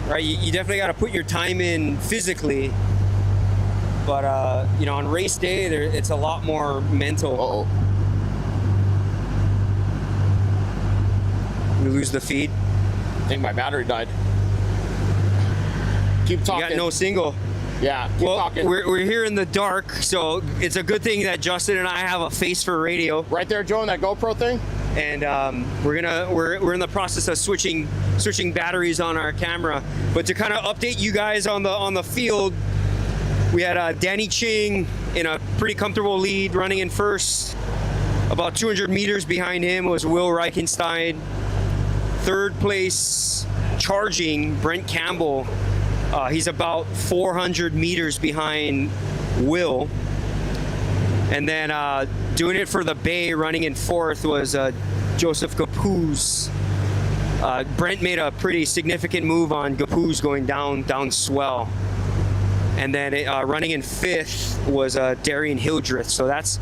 right? You definitely got to put your time in physically, but you know, on race day, it's a lot more mental. Uh-oh. We lose the feed. I think my battery died. Keep talking. You got no single. Yeah, keep talking. We're here in the dark, so it's a good thing that Justin and I have a face for radio. Right there, Joe, in that GoPro thing. And we're in the process of switching batteries on our camera. But to kind of update you guys on the field, we had Danny Ching in a pretty comfortable lead, running in first. About 200 meters behind him was Will Reichenstein. Third place, charging, Brent Campbell. He's about 400 meters behind Will. And then doing it for the Bay, running in fourth, was Joseph Gapuz. Brent made a pretty significant move on Gapuz going down swell. And then running in fifth was Darian Hildreth. So that's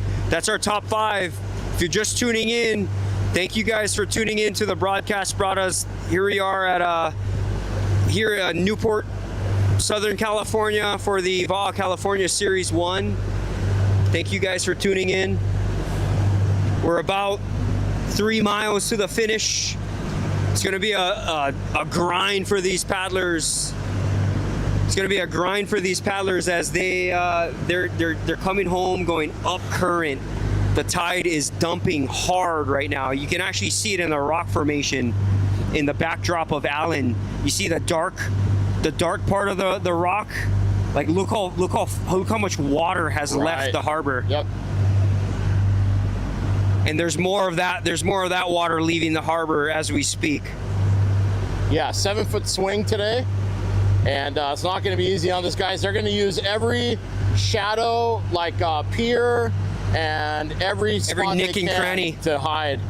our top 5. If you're just tuning in, thank you guys for tuning in to the broadcast. Braddahs. Here we are at Newport, Southern California for the Vaa California Series 1. Thank you guys for tuning in. We're about 3 miles to the finish. It's gonna be a grind for these paddlers. It's gonna be a grind for these paddlers as they're coming home going up current. The tide is dumping hard right now. You can actually see it in the rock formation in the backdrop of Allen. You see the dark part of the rock. Like look how much water has left the harbor. Yep. And there's more of that water leaving the harbor as we speak. Yeah, 7-foot swing today. And it's not going to be easy on this, guys. They're going to use every shadow, like pier, and every spot nick and cranny to hide.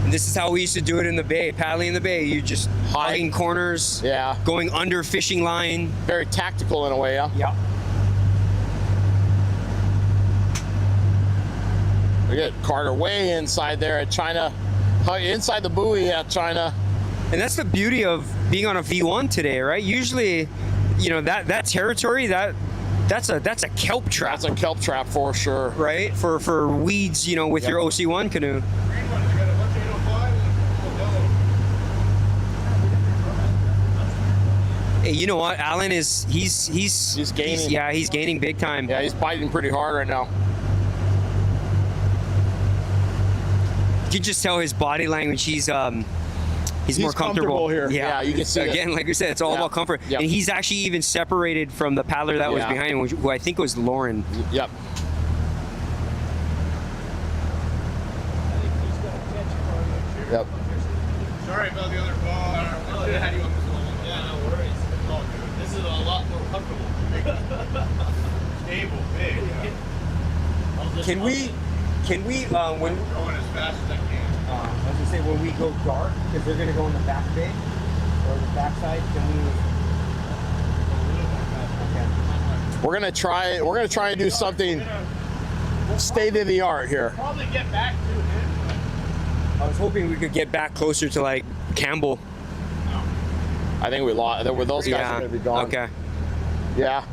And this is how we used to do it in the Bay, paddling in the Bay. You just hiding corners, yeah, going under fishing line. Very tactical in a way, yeah. Yeah. We get Carter way inside there at China, inside the buoy at China. And that's the beauty of being on a V1 today, right? Usually, you know, that territory, that's a kelp trap. That's a kelp trap for sure. Right? For weeds, you know, with your OC1 canoe. Hey, you know what? Allen is he's gaining. He's gaining big time. Yeah, he's biting pretty hard right now. You can just tell his body language. He's more comfortable here. Yeah, you can see again, like we said, it's all about comfort. Yep. And he's actually even separated from the paddler that was behind him, who I think was Lauren. Yep. Yep. Sorry about the other ball. I should have had you on this one. Yeah, no worries. Oh, this is a lot more comfortable. Stable, big. Can we when Going as fast as I can. I was gonna say when we go dark, because they're gonna go in the back bay or the back side, can we? Okay. We're gonna try and do something state of the art here. Probably get back to him. I was hoping we could get back closer to like Campbell. I think we lost. Those guys are gonna be gone. Okay. Yeah.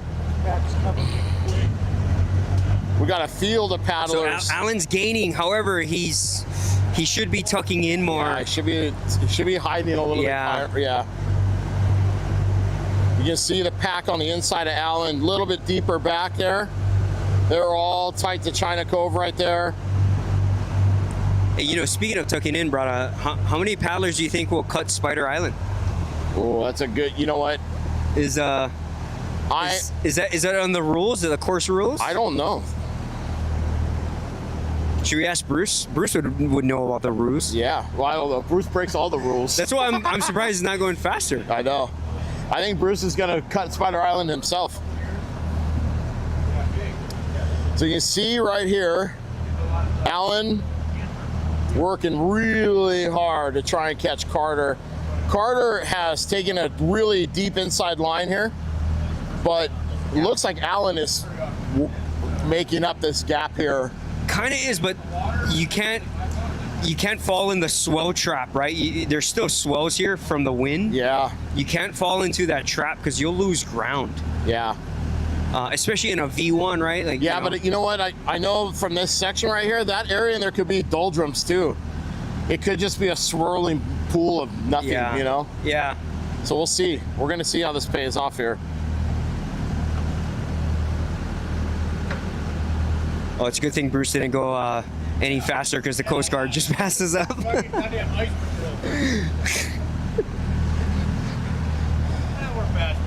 We got a field of paddlers. So Allen's gaining. However, he should be tucking in more. Yeah, he should be hiding a little bit higher. Yeah. You can see the pack on the inside of Allen, a little bit deeper back there. They're all tight to China Cove right there. Hey, you know, speaking of tucking in, Braddahs, how many paddlers do you think will cut Spider Island? Oh, that's a good. You know what? Is that on the rules? The course rules? I don't know. Should we ask Bruce? Bruce would know about the rules. Yeah, well, I don't know. Bruce breaks all the rules. That's why I'm surprised he's not going faster. I know. I think Bruce is going to cut Spider Island himself. So you can see right here, Allen working really hard to try and catch Carter. Carter has taken a really deep inside line here, but it looks like Allen is making up this gap here. Kind of is, but you can't fall in the swell trap, right? There's still swells here from the wind. Yeah. You can't fall into that trap because you'll lose ground. Yeah. Especially in a V1, right? Like, yeah, but you know what? I know from this section right here, that area, and there could be doldrums too. It could just be a swirling pool of nothing, you know? Yeah. So we'll see. We're going to see how this pays off here. Oh, it's a good thing Bruce didn't go any faster because the Coast Guard just passes up. Goddamn ice patrol. We're fast.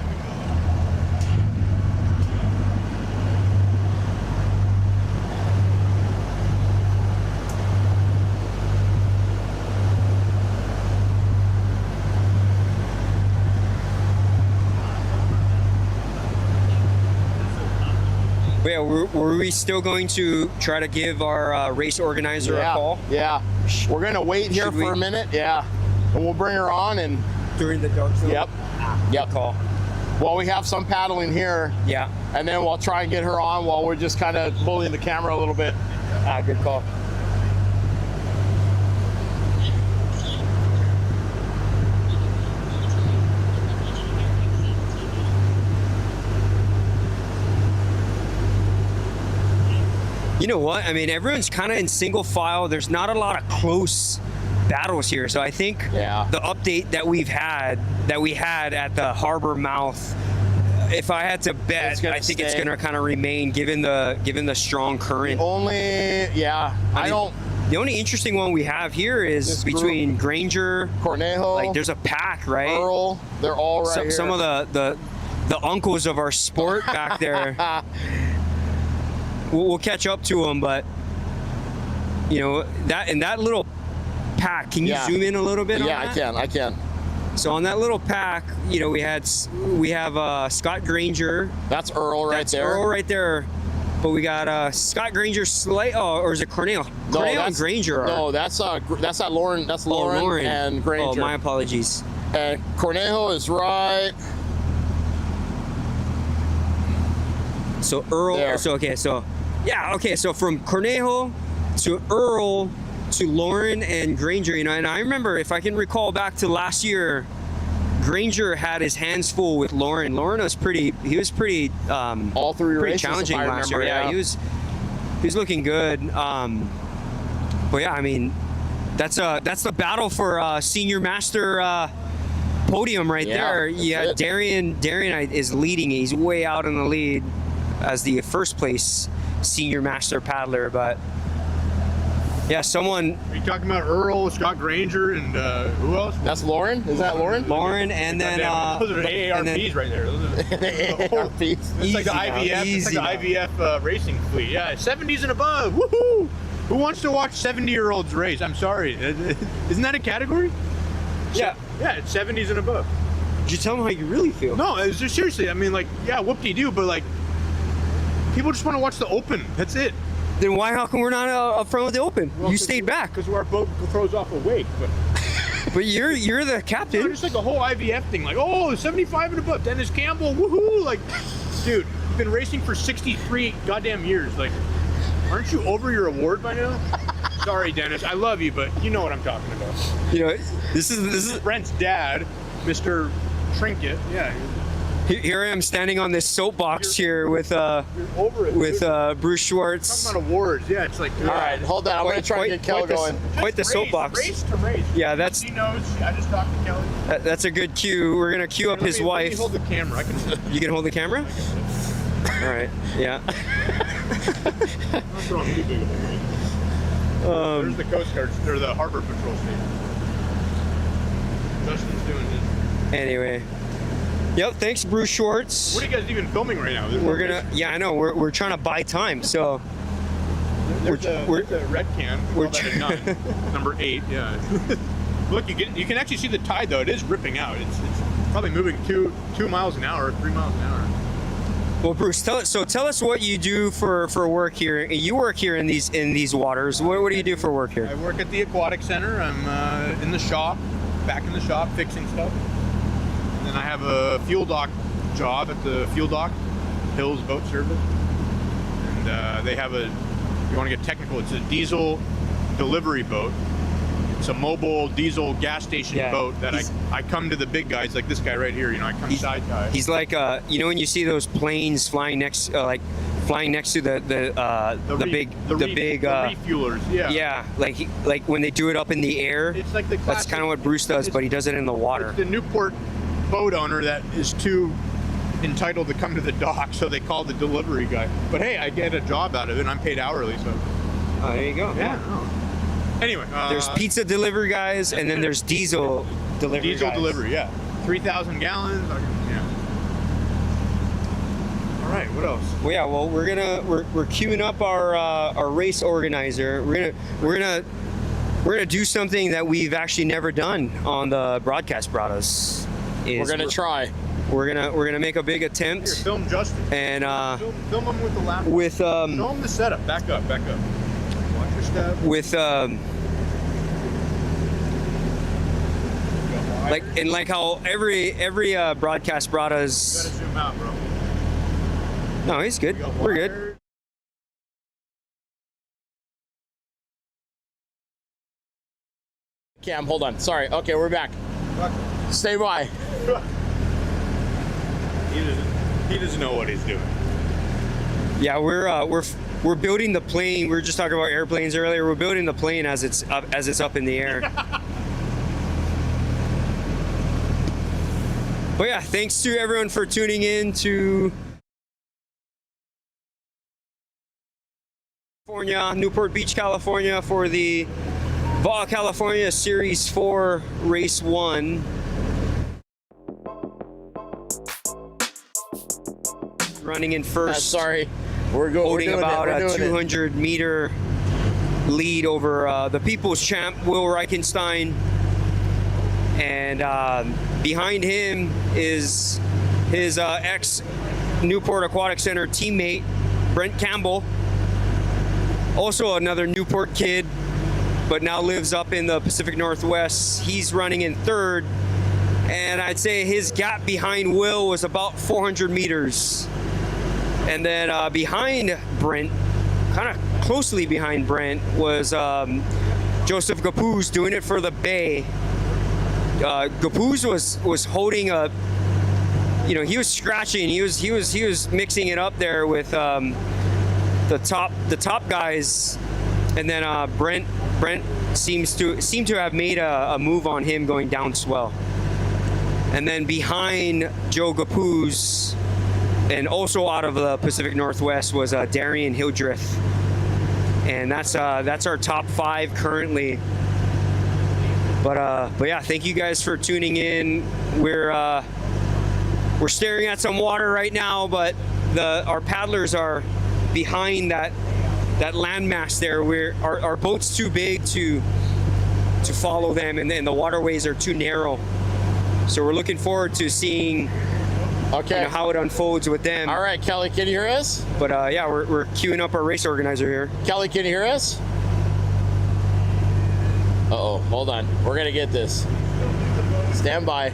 But yeah, were we still going to try to give our race organizer a call? Yeah. We're going to wait here Should we? for a minute. Yeah. And we'll bring her on and... During the dark zone? Yep. Yep. Call. Well, we have some paddling here. Yeah. And then we'll try and get her on while we're just kind of bullying the camera a little bit. Good call. You know what? I mean, everyone's kind of in single file. There's not a lot of close battles here. So I think the update that we had at the harbor mouth, if I had to bet, I think it's going to kind of remain given the strong current. The only interesting one we have here is between Granger, Cornejo, like there's a pack, right? Earl, they're all right here. Some of the uncles of our sport back there. We'll catch up to them, but you know that little pack. Can you zoom in a little bit? Yeah, on that? I can. So on that little pack, you know, we have Scott Granger. That's Earl right there. Earl right there. But we got Scott Granger, or is it Cornell? No, Cornell and Granger. That's not Lauren. That's Lauren and Granger. Oh, my apologies. And Cornejo is right. So Earl. There. So from Cornejo to Earl to Lauren and Granger, you know, and I remember, if I can recall back to last year, Granger had his hands full with Lauren. Lauren was pretty all three pretty races, challenging last year. Yeah, he was looking good. But yeah, I mean, that's the battle for senior master podium right there. Yeah, Darian is leading. He's way out in the lead as the first place senior master paddler, but yeah, someone. Are you talking about Earl, Scott Granger, and who else? That's Lauren. Is that Lauren? Lauren, and then those are AARPs right there. Those are AARPs. It's like the IVF. It's like the IVF racing fleet. Yeah, 70s and above. Woohoo! Who wants to watch 70-year-olds race? I'm sorry. Isn't that a category? Yeah. Yeah, it's 70s and above. Did you tell them how you really feel? No, it's just seriously. I mean, like, yeah, whoop-de-doo, but like, people just want to watch the Open. That's it. Then how come we're not up front with the Open? Well, you stayed back. Because our boat throws off a wake. But you're the captain. You know, just like the whole IVF thing. Like, oh, 75 and above. Dennis Campbell, woohoo! Like, dude, you've been racing for 63 goddamn years. Like, aren't you over your award by now? Sorry, Dennis. I love you, but you know what I'm talking about. You know, this is Brent's dad, Mr. Trinket. Yeah. Here I am standing on this soapbox here with Bruce Schwartz. Talking about awards, yeah. It's like, all right, hold on. I'm gonna try to get Kelly going. Quite the soapbox. Race to race. Yeah, that's. She knows. I just talked to Kelly. That's a good cue. We're gonna cue up his wife. Let me hold the camera. I can. You can hold the camera. All right. Yeah. What's wrong? Too big of a race. There's the Coast Guard or the Harbor Patrol station. Justin's doing this. Anyway. Yep, thanks, Bruce Schwartz. What are you guys even filming right now? I know, we're trying to buy time, so. There's a red can. We're at 9, number 8, yeah. Look, you can actually see the tide though. It is ripping out. It's probably moving 2 miles an hour, 3 miles an hour. Well, Bruce, tell us what you do for work here. You work here in these waters. What do you do for work here? I work at the aquatic center. I'm in the shop, back in the shop, fixing stuff. And then I have a fuel dock job at the fuel dock, Hills Boat Service. And they have if you want to get technical, it's a diesel delivery boat. It's a mobile diesel gas station boat that I come to the big guys, like this guy right here, you know, I come side guy. He's like, you know, when you see those planes flying next to the big refuelers, yeah. Yeah, like when they do it up in the air. It's like the classic, that's kind of what Bruce does, but he does it in the water. It's the Newport boat owner that is too entitled to come to the dock, so they call the delivery guy. But hey, I get a job out of it, and I'm paid hourly, so. Oh, there you go. Yeah. Anyway, there's pizza delivery guys, and then there's diesel delivery. Diesel guys. delivery, yeah. 3,000 gallons. Yeah. All right. What else? Well, yeah. Well, we're queuing up our race organizer. We're gonna do something that we've actually never done on the broadcast Braddahs. We're gonna try. We're gonna make a big attempt. Here, film Justin. And film him with the laptop. with Show him the setup. Back up. Watch your step. with like how every broadcast brought You us. gotta zoom out, bro. No, he's good. We're good. Cam, hold on. Sorry. Okay, we're back. Stay by. He doesn't know what he's doing. Yeah, we're building the plane. We were just talking about airplanes earlier. We're building the plane as it's up in the air. But yeah, thanks to everyone for tuning in to California, Newport Beach, California for the Vaa, California Series 4 Race 1. Running in first. Sorry. We're Holding doing about it. a 200-meter lead over the People's Champ, Will Reichenstein. And behind him is his ex-Newport Aquatic Center teammate, Brent Campbell. Also another Newport kid, but now lives up in the Pacific Northwest. He's running in third. And I'd say his gap behind Will was about 400 meters. And then behind Brent, kind of closely behind Brent, was Joseph Gapuz doing it for the Bay. Gapuz was holding a, he was scratching. He was mixing it up there with the top guys, and then Brent seemed to have made a move on him going down swell. And then behind Joe Gapuz, and also out of the Pacific Northwest, was Darian Hildreth, and that's our top 5 currently. But yeah, thank you guys for tuning in. We're staring at some water right now, but our paddlers are behind that landmass there. Our boat's too big to follow them, and then the waterways are too narrow. So we're looking forward to seeing how it unfolds with them. All right, Kelly, can you hear us? But yeah, we're queuing up our race organizer here. Kelly, can you hear us? Uh-oh, hold on. We're gonna get this. Stand by.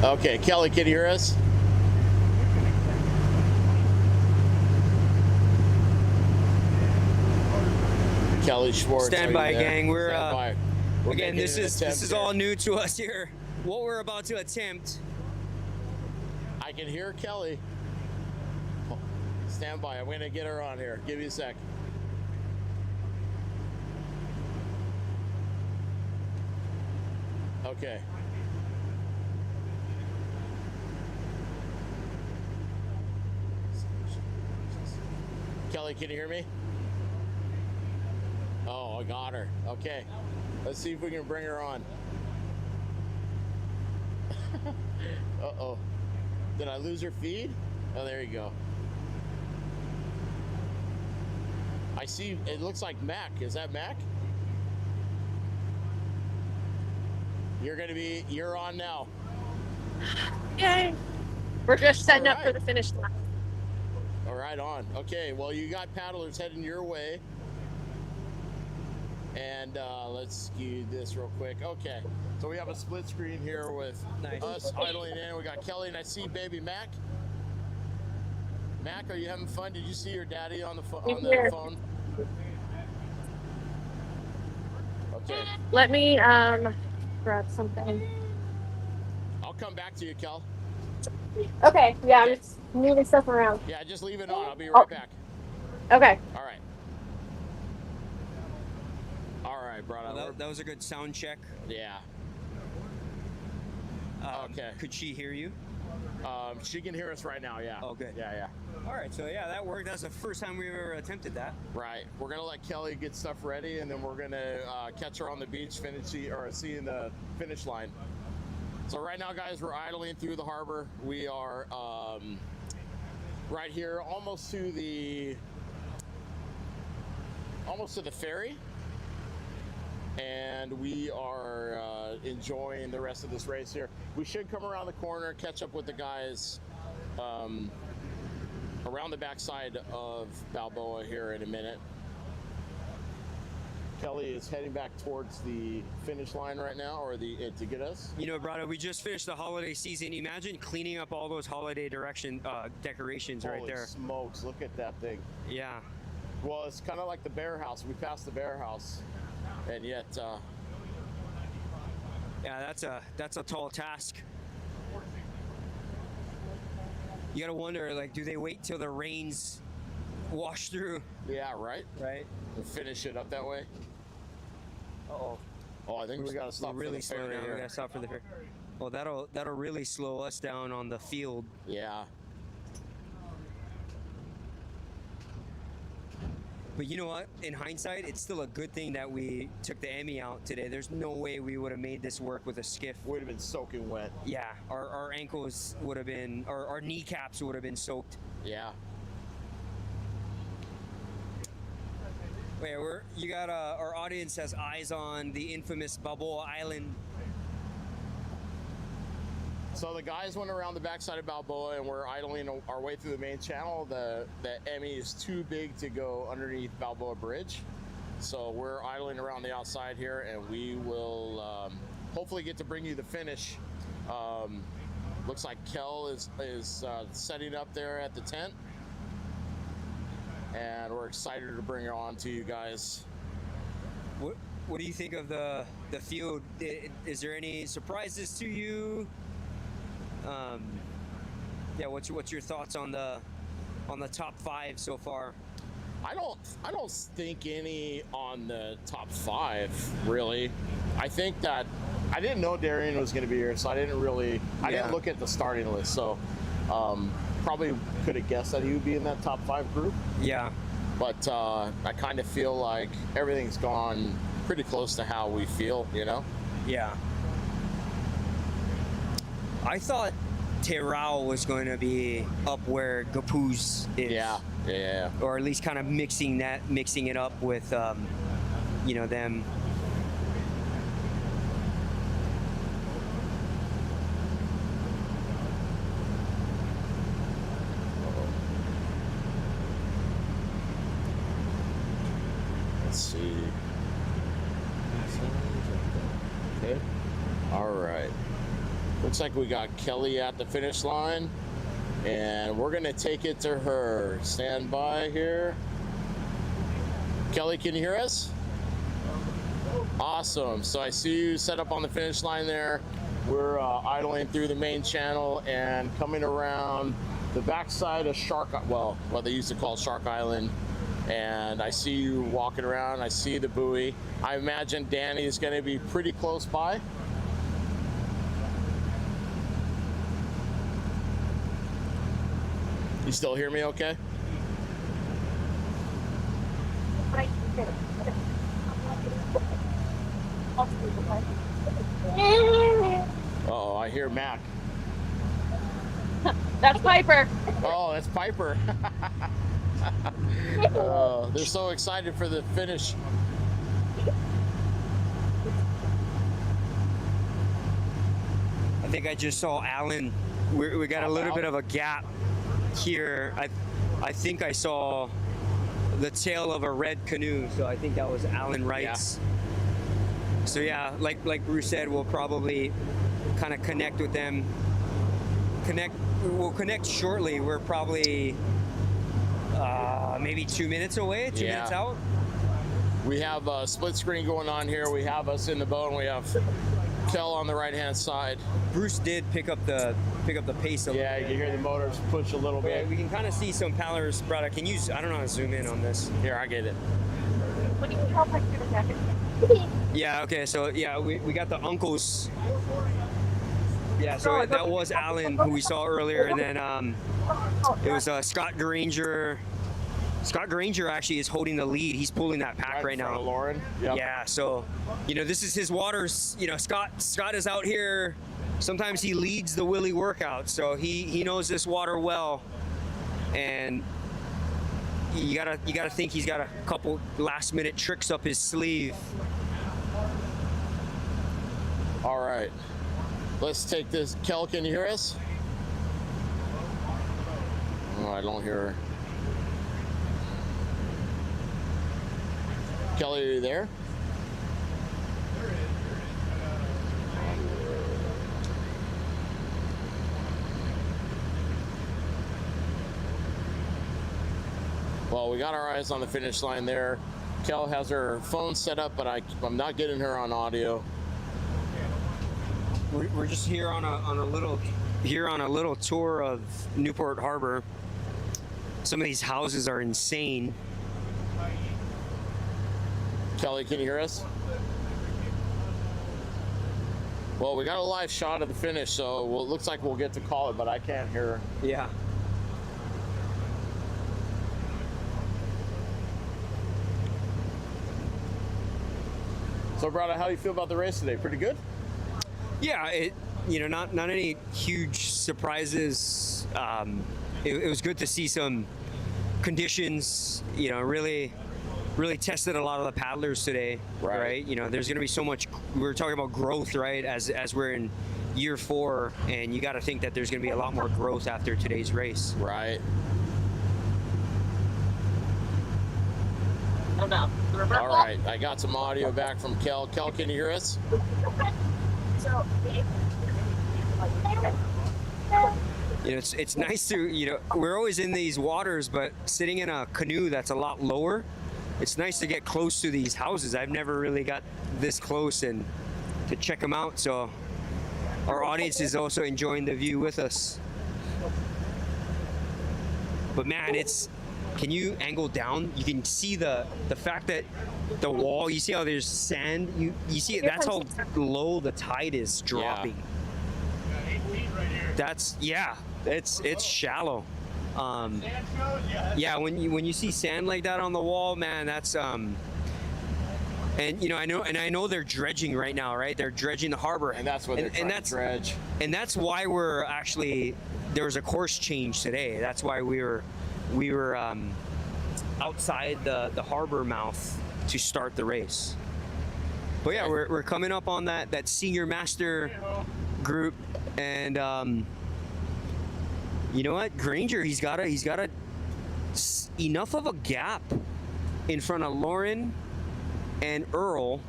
Okay, Kelly, can you hear us? Kelly Schwartz. Stand by, gang. We're Stand by. We're again, making this an is attempt all here. new to us here. What we're about to attempt. I can hear Kelly. Stand by. I'm going to get her on here. Give me a sec. Okay. Kelly, can you hear me? Oh, I got her. Okay. Let's see if we can bring her on. Uh-oh. Did I lose her feed? Oh, there you go. I see, it looks like Mac. Is that Mac? You're on now. Yay! We're just setting up All for right. the finish line. All right, on. Okay, well, you got paddlers heading your way. And let's skew this real quick. Okay, so we have a split screen here with us idling in. We got Kelly, and I see baby Mac. Mac, are you having fun? Did you see your daddy on the phone? Okay. Let me grab something. I'll come back to you, Kel. Okay, yeah, I'm just moving stuff around. Yeah, just leave it on. I'll be right back. Okay. All right. All right, Braddahs. Well, that was a good sound check. Yeah. Okay. Could she hear you? She can hear us right now, yeah. Oh, good. Yeah. All right, so yeah, that worked. That's the first time we've ever attempted that. Right. We're going to let Kelly get stuff ready, and then we're going to catch her on the beach, seeing the finish line. So right now, guys, we're idling through the harbor. We are right here, almost to the ferry. and we are enjoying the rest of this race here. We should come around the corner, catch up with the guys around the backside of Balboa here in a minute. Kelly is heading back towards the finish line right now, or to get us. You know, Braddahs, we just finished the holiday season. Imagine cleaning up all those holiday decorations right Holy there. smokes, look at that thing. Yeah. Well, it's kind of like the bear house. We passed the bear house, and yet Yeah, that's a tall task. You gotta wonder, like, do they wait till the rains wash through? yeah, right? Right. And finish it up that way. Uh-oh. Oh, I think we got to stop We're really for the slow ferry down. We here. gotta stop for the ferry. Well, that'll really slow us down on the field. Yeah. But you know what? In hindsight, it's still a good thing that we took the Emmy out today. There's no way we would have made this work with a skiff. Would have been soaking wet. Yeah, our ankles would have been, our kneecaps would have been soaked. Yeah. Wait, you got our audience has eyes on the infamous Balboa Island. So the guys went around the backside of Balboa, and we're idling our way through the main channel. The Emmy is too big to go underneath Balboa Bridge, so we're idling around the outside here, and we will hopefully get to bring you the finish. Looks like Kel is setting up there at the tent, and we're excited to bring her on to you guys. What do you think of the field? Is there any surprises to you? Yeah, what's your thoughts on the top 5 so far? I don't think any on the top 5 really. I think that I didn't know Darian was going to be here, so I didn't look at the starting list. So probably could have guessed that he would be in that top 5 group. Yeah, But I kind of feel like everything's gone pretty close to how we feel, you know? yeah. I thought Terrao was going to be up where Gapuz is. Yeah. Or at least kind of mixing it up with, you know, them. Let's see. Okay. All right. Looks like we got Kelly at the finish line, and we're gonna take it to her. Stand by here. Kelly, can you hear us? Awesome. So I see you set up on the finish line there. We're idling through the main channel and coming around the backside of what they used to call Shark Island. And I see you walking around. I see the buoy. I imagine Danny is going to be pretty close by. You still hear me okay? Uh-oh, I hear Mac. That's Piper. Oh, that's Piper. They're so excited for the finish. I think I just saw Alan. We got a little bit of a gap here. I think I saw the tail of a red canoe, so I think that was Alan Wright's. Yeah. So yeah, like Bruce said, we'll probably kind of connect with them. We'll connect shortly. We're probably maybe 2 minutes away, 2 minutes out. We have a split screen going on here. We have us in the boat, and we have Kel on the right-hand side. Bruce did pick up the pace a little bit. Yeah, you can hear the motors push a little bit. We can kind of see some paddlers. Braddahs, can you? I don't know how to zoom in on this. Here, I get it. What do you help us do that? Yeah. Okay. So yeah, we got the uncles. Yeah. So that was Alan, who we saw earlier, and then it was Scott Granger. Scott Granger actually is holding the lead. He's pulling that pack right now. Lauren. Yep. Yeah, so this is his waters. Scott is out here. Sometimes he leads the Willie workout, so he knows this water well. And you gotta think he's got a couple last minute tricks up his sleeve. All right. Let's take this. Kel, can you hear us? Oh, I don't hear her. Kelly, are you there? Well, we got our eyes on the finish line there. Kel has her phone set up, but I'm not getting her on audio. We're just here on a little tour of Newport Harbor. Some of these houses are insane. Kelly, can you hear us? Well, we got a live shot of the finish, so it looks like we'll get to call it, but I can't hear her. Yeah. So, Braddahs, how do you feel about the race today? Pretty good? Yeah, not any huge surprises. It was good to see some conditions, really tested a lot of the paddlers today, right? There's going to be so much, we were talking about growth, right? As we're in year 4, and you got to think that there's going to be a lot more growth after today's race. Right. Oh no. All right, I got some audio back from Kel. Kel, can you hear us? It's nice to, we're always in these waters, but sitting in a canoe that's a lot lower, it's nice to get close to these houses. I've never really got this close and to check them out, so our audience is also enjoying the view with us. But man, can you angle down? You can see the fact that the wall, you see how there's sand? You see it, that's how low the tide is dropping. Yeah. 8 feet right here. That's, yeah, it's shallow. Yeah, when you see sand like that on the wall, man, that's and I know they're dredging right now, right? They're dredging the harbor, And that's what they're trying to dredge. and that's why we're actually, there was a course change today. That's why we were outside the harbor mouth to start the race. But yeah, we're coming up on that senior master group, and you know what, Granger, he's got enough of a gap in front of Lauren and Earl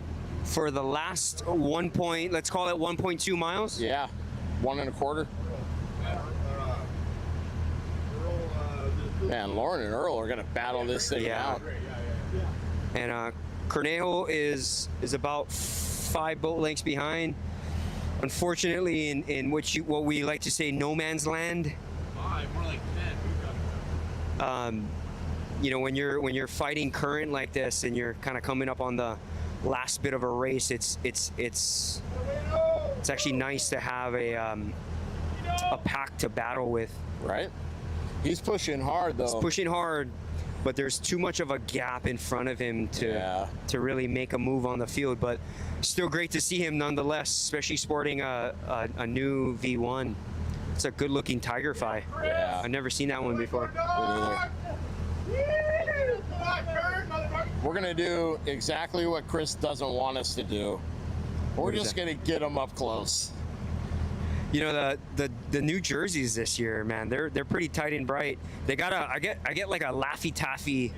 for the last let's call it 1.2 miles. Yeah, 1 1/4. Man, Lauren and Earl are gonna battle this thing out. And Cornejo is about 5 boat lengths behind. Unfortunately, in what we like to say, no man's land. 5, more like 10. When you're fighting current like this and you're kind of coming up on the last bit of a race, it's actually nice to have a pack to battle with. Right? He's pushing hard though. He's pushing hard, but there's too much of a gap in front of him to really make a move on the field. But still great to see him nonetheless, especially sporting a new V1. It's a good looking Tiger Fi. Yeah. I've never seen that one before. We're gonna do exactly what Chris doesn't want us to do. We're just gonna get him up close. The New Jerseys this year, man, they're pretty tight and bright. They got I get like a Laffy Taffy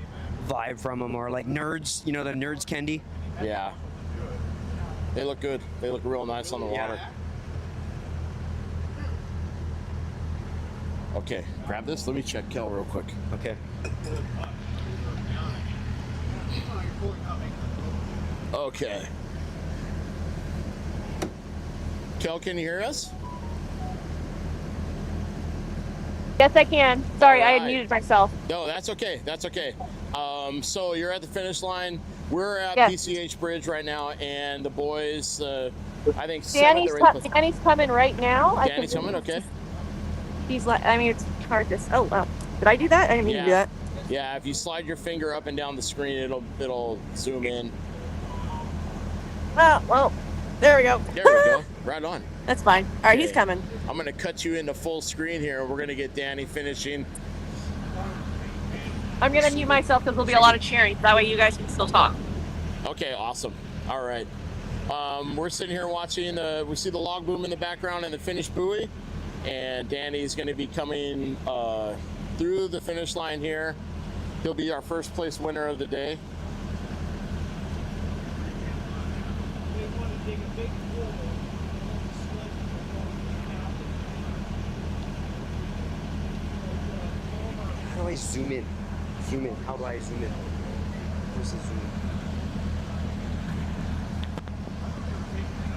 vibe from them, or like Nerds, the Nerds candy. Yeah. They look good. They look real nice on the water. Okay, grab this. Let me check Kel real quick. Okay. Okay. Kel, can you hear us? Yes, I can. Sorry, I had Alright. muted myself. No, that's okay. That's okay. So you're at the finish line. We're at Yes. PCH Bridge right now, and the boys, I think Danny's coming right now. Danny's coming, okay. He's like, it's hard to. Oh, wow. Did I do that? I didn't mean to do that. Yeah, if you slide your finger up and down the screen, it'll zoom in. Oh, well, there we go. There we go. Right on. That's fine. All right, he's Okay. coming. I'm gonna cut you into full screen here. We're gonna get Danny finishing. I'm gonna mute myself because there'll be a lot of cheering. That way, you guys can still talk. Okay, awesome. All right. We're sitting here watching we see the log boom in the background and the finished buoy, and Danny's going to be coming through the finish line here. He'll be our first place winner of the day. They want to dig a big hole. How do I zoom in? Zoom in. How do I zoom in? Where's the zoom?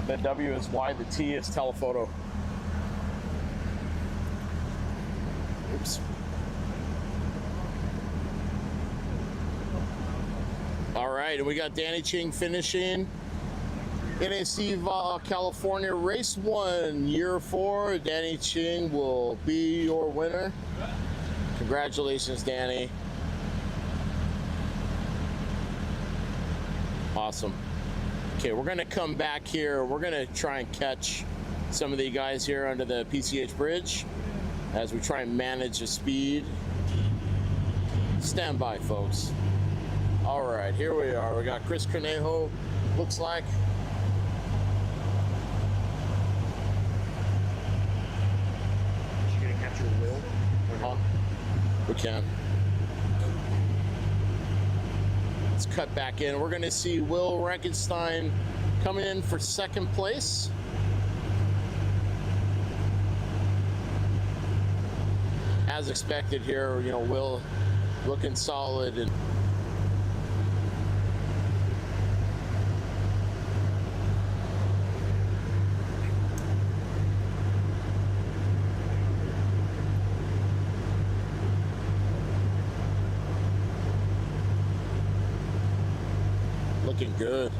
The W is wide, the T is telephoto. Oops. All right, and we got Danny Ching finishing Nac Vaa, California, race 1, year 4. Danny Ching will be your winner. Congratulations, Danny. Awesome. Okay, we're gonna come back here. We're gonna try and catch some of the guys here under the PCH bridge as we try and manage the speed. Stand by, folks. All right, here we are. We got Chris Cornejo, looks like. Is she gonna capture Will? We can. Let's cut back in. We're gonna see Will Rankenstein coming in for second place. As expected here, you know, Will looking solid and looking good.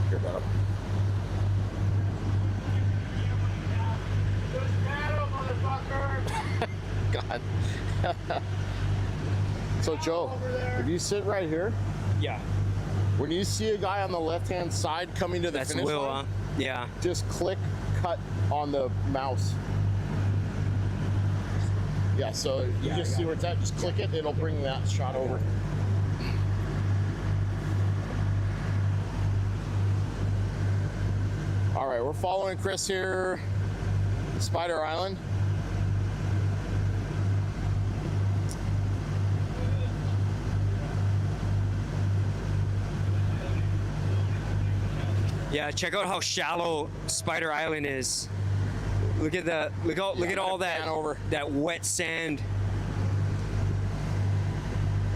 Here, about it. God. So Joe, if you sit right here, Yeah. when you see a guy on the left-hand side coming to the That's finish Will, line, Yeah. just click cut on the mouse. Yeah, so you just see where it's at, just click it, it'll bring that shot over. All right, we're following Chris here, Spider Island. Yeah, check out how shallow Spider Island is. Look at look at all that wet sand.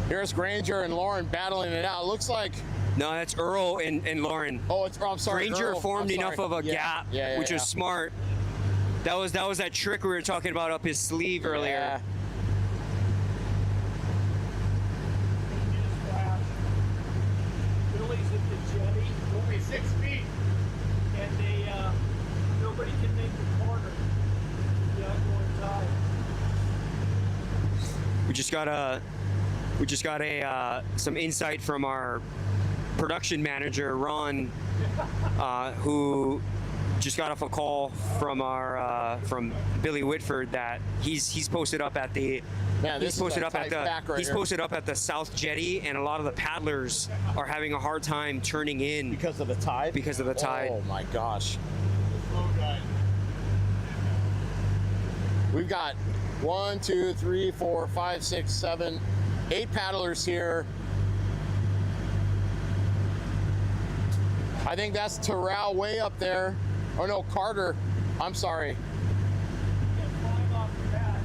Here's Granger and Lauren battling it out. It looks like No, that's Earl and Lauren. I'm sorry. Granger Earl. formed I'm enough sorry. of a gap, which was smart. That was that trick we were talking about up his sleeve earlier. Yeah. Billy's at the jetty, Only 6 feet. and nobody can make the corner. The outgoing tide. We just got some insight from our production manager Ron, who just got off a call from from Billy Whitford that he's posted up at the he's posted up at the South Jetty, and a lot of the paddlers are having a hard time turning in Because of the tide? because of the tide. Oh my gosh. We've got 1, 2, 3, 4, 5, 6, 7, 8 paddlers here. I think that's Terrell way up there. Oh no, Carter. I'm sorry. Climb off the back.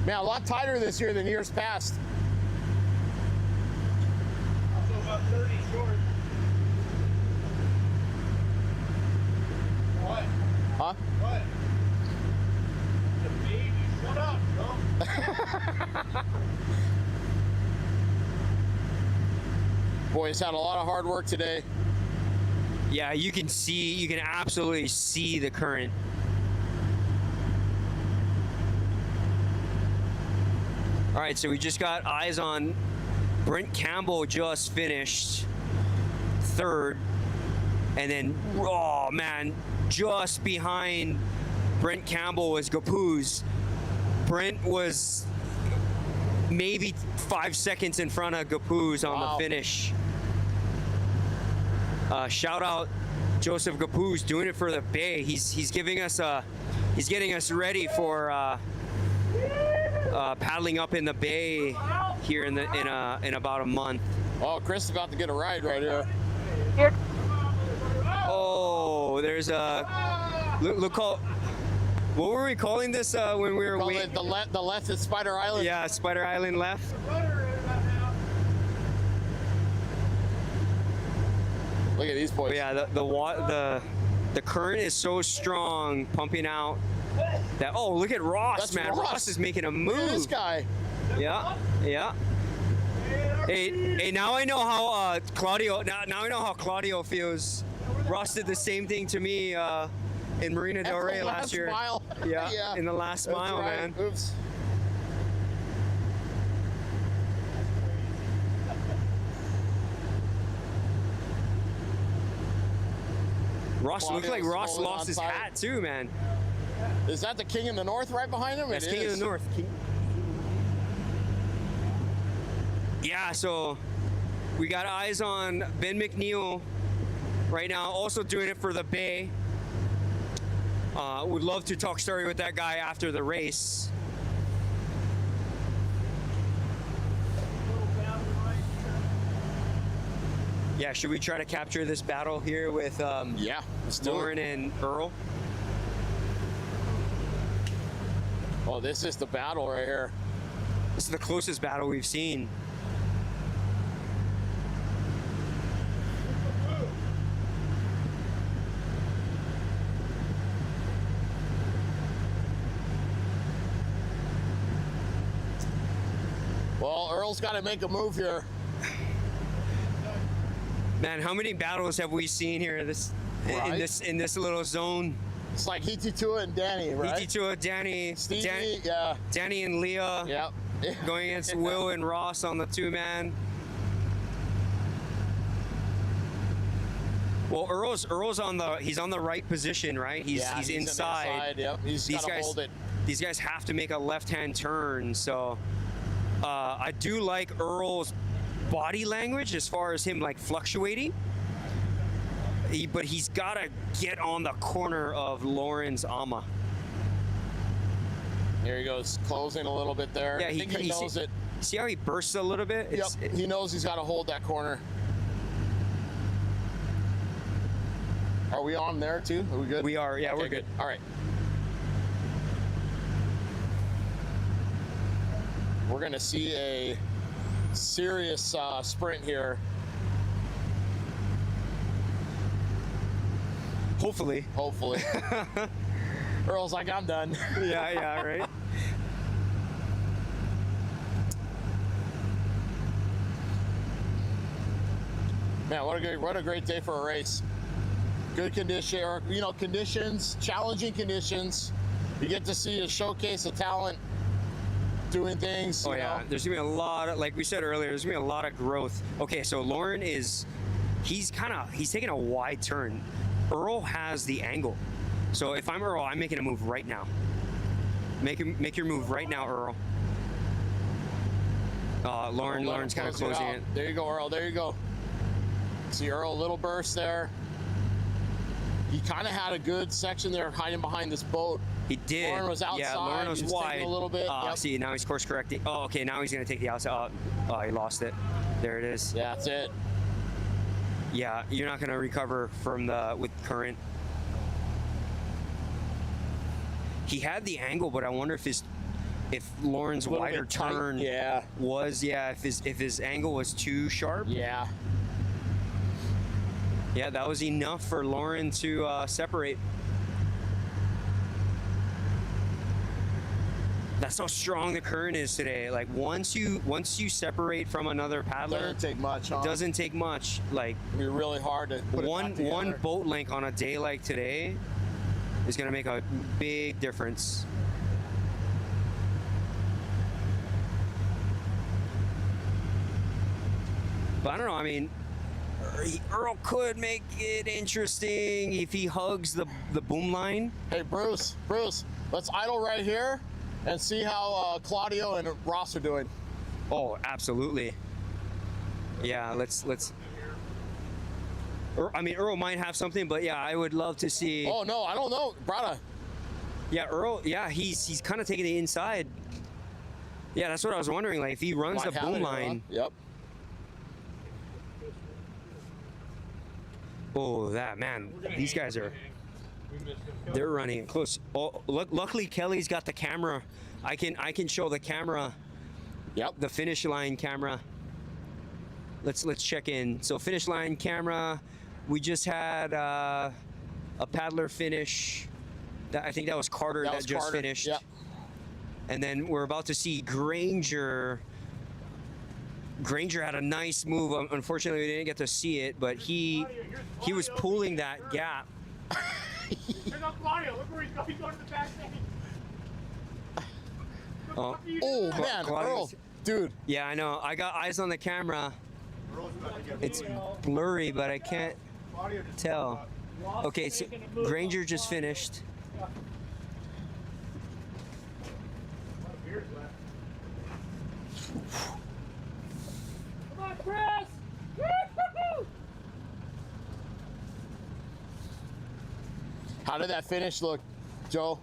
Man, a lot tighter this year than years past. So about 30 short. What? Huh? What? The baby. Shut up, bro. Boy, he's had a lot of hard work today. Yeah, you can absolutely see the current. All right, so we just got eyes on Brent Campbell just finished third, and then oh man, just behind Brent Campbell was Gapouz. Brent was maybe 5 seconds in front of Gapouz on the finish. Shout out Joseph Gapouz, doing it for the Bay. He's giving us he's getting us ready for paddling up in the Bay here in about a month. Oh, Chris is about to get a ride right here. Here. Oh, there's a look. What were we calling this when we were Call waiting? it the left is Spider Island. Yeah, Spider Island left. Look at these boys. But yeah, the current is so strong, pumping out that. Oh, look at Ross, That's man! Ross is making a Look at this move. guy. Yeah, yeah. Hey, now I know how Claudio. Now I know how Claudio feels. Ross did the same thing to me in Marina Del Rey last year. Mile. Yeah, in the last That's mile, right. man. Oops. Ross looked like Claudio's Ross rolling lost on his side. hat too, man. Is that the King in the North right behind him? That's It King of is. the North. Yeah, so we got eyes on Ben McNeil right now, also doing it for the Bay. Would love to talk story with that guy after the race. Yeah, should we try to capture this battle here with Yeah, let's do Lauren it. and Earl? Oh, this is the battle right here. This is the closest battle we've seen. Well, Earl's got to make a move here. Man, how many battles have we seen here in Right. this little zone? It's like Hiti-Tua and Danny, right? Hiti-Tua, Danny, Stevie, yeah. Danny and Leah Yep. going against Will and Ross on the two-man. Well, Earl's on the right position, right? He's Yeah, inside. Yep. He's got to hold it. These guys have to make a left-hand turn, so I do like Earl's body language as far as him like fluctuating. But he's got to get on the corner of Lauren's Ama. Here he goes, closing a little bit there. Yeah, I think he knows it. See how he bursts a little bit? Yep. He knows he's got to hold that corner. Are we on there too? Are we good? We are. Yeah, Okay, we're good. All right. We're gonna see a serious sprint here. Hopefully. Hopefully. Earl's like, I'm done. Yeah, right. Man, what a great day for a race. Good condition, or conditions, challenging conditions. You get to see a showcase of talent doing things. Oh you yeah, know. there's gonna be a lot of, like we said earlier, there's gonna be a lot of growth. Okay, so Lauren he's taking a wide turn. Earl has the angle. So if I'm Earl, I'm making a move right now. Make your move right now, Earl. Lauren's kind of Close closing out. it. There you go, Earl. There you go. See Earl, a little burst there. He kind of had a good section there hiding behind this boat. He did. Lauren was outside. Yeah, Lauren was He wide. taking a little bit. Yep. See, now he's course correcting. Oh, okay, now he's gonna take the outside. Oh, he lost it. There it is. Yeah, that's it. Yeah, you're not gonna recover from with current. He had the angle, but I wonder if Lauren's little wider bit tight. turn Yeah. if his angle was too sharp. Yeah. Yeah, that was enough for Lauren to separate. That's how strong the current is today. Like once you separate from another paddler, Doesn't take much, huh? it doesn't take much. Like It'd be really hard to put it back together. one boat length on a day like today is gonna make a big difference. But I don't know. I mean, Earl could make it interesting if he hugs the boom line. Hey, Bruce, let's idle right here and see how Claudio and Ross are doing. Oh, absolutely. Yeah, let's. I mean, Earl might have something, but yeah, I would love to see. Oh no, I don't know, Braddahs. Yeah, Earl. Yeah, he's kind of taking the inside. Yeah, that's what I was wondering. Like, if he runs the boom line. Yep. Oh, that man. These guys are. They're running it close. Oh, luckily Kelly's got the camera. I can show the camera. Yep. The finish line camera. Let's check in. So finish line camera. We just had a paddler finish. I think that was Carter that just finished. Yep. And then we're about to see Granger. Granger had a nice move. Unfortunately, we didn't get to see it, but he was pulling that gap. Check out Claudio. Look where he's going. He's going to the back lane. Oh man, Earl, dude. Yeah, I know. I got eyes on the camera. It's blurry, but I can't tell. Okay, so Granger just finished. Come on, Chris! Woo-hoo-hoo! How did that finish look, Joe?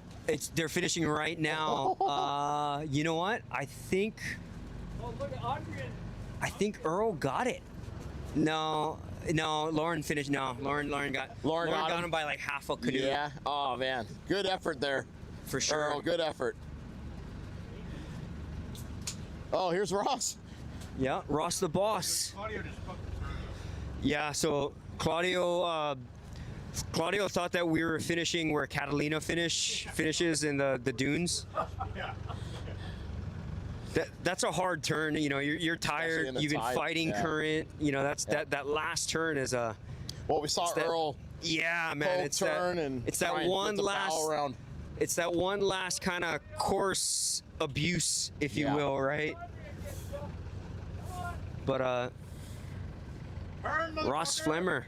They're finishing right now. You know what? I think Oh, look at Adrian. Earl got it. No, Lauren finished. No, Lauren got him by like half a canoe. Yeah. Oh man, good effort there. For sure. Earl, good effort. Oh, here's Ross. Yeah, Ross the boss. Claudio just fucked the turn up. Yeah, so Claudio thought that we were finishing where Catalina finishes in the dunes. Yeah. That's a hard turn. You know, you're tired. You've been fighting current. You know, that last turn is a. Well, we saw Earl. Yeah, man. It's that one last. It's that one last kind of course abuse, if you will, right? But Ross Flemmer.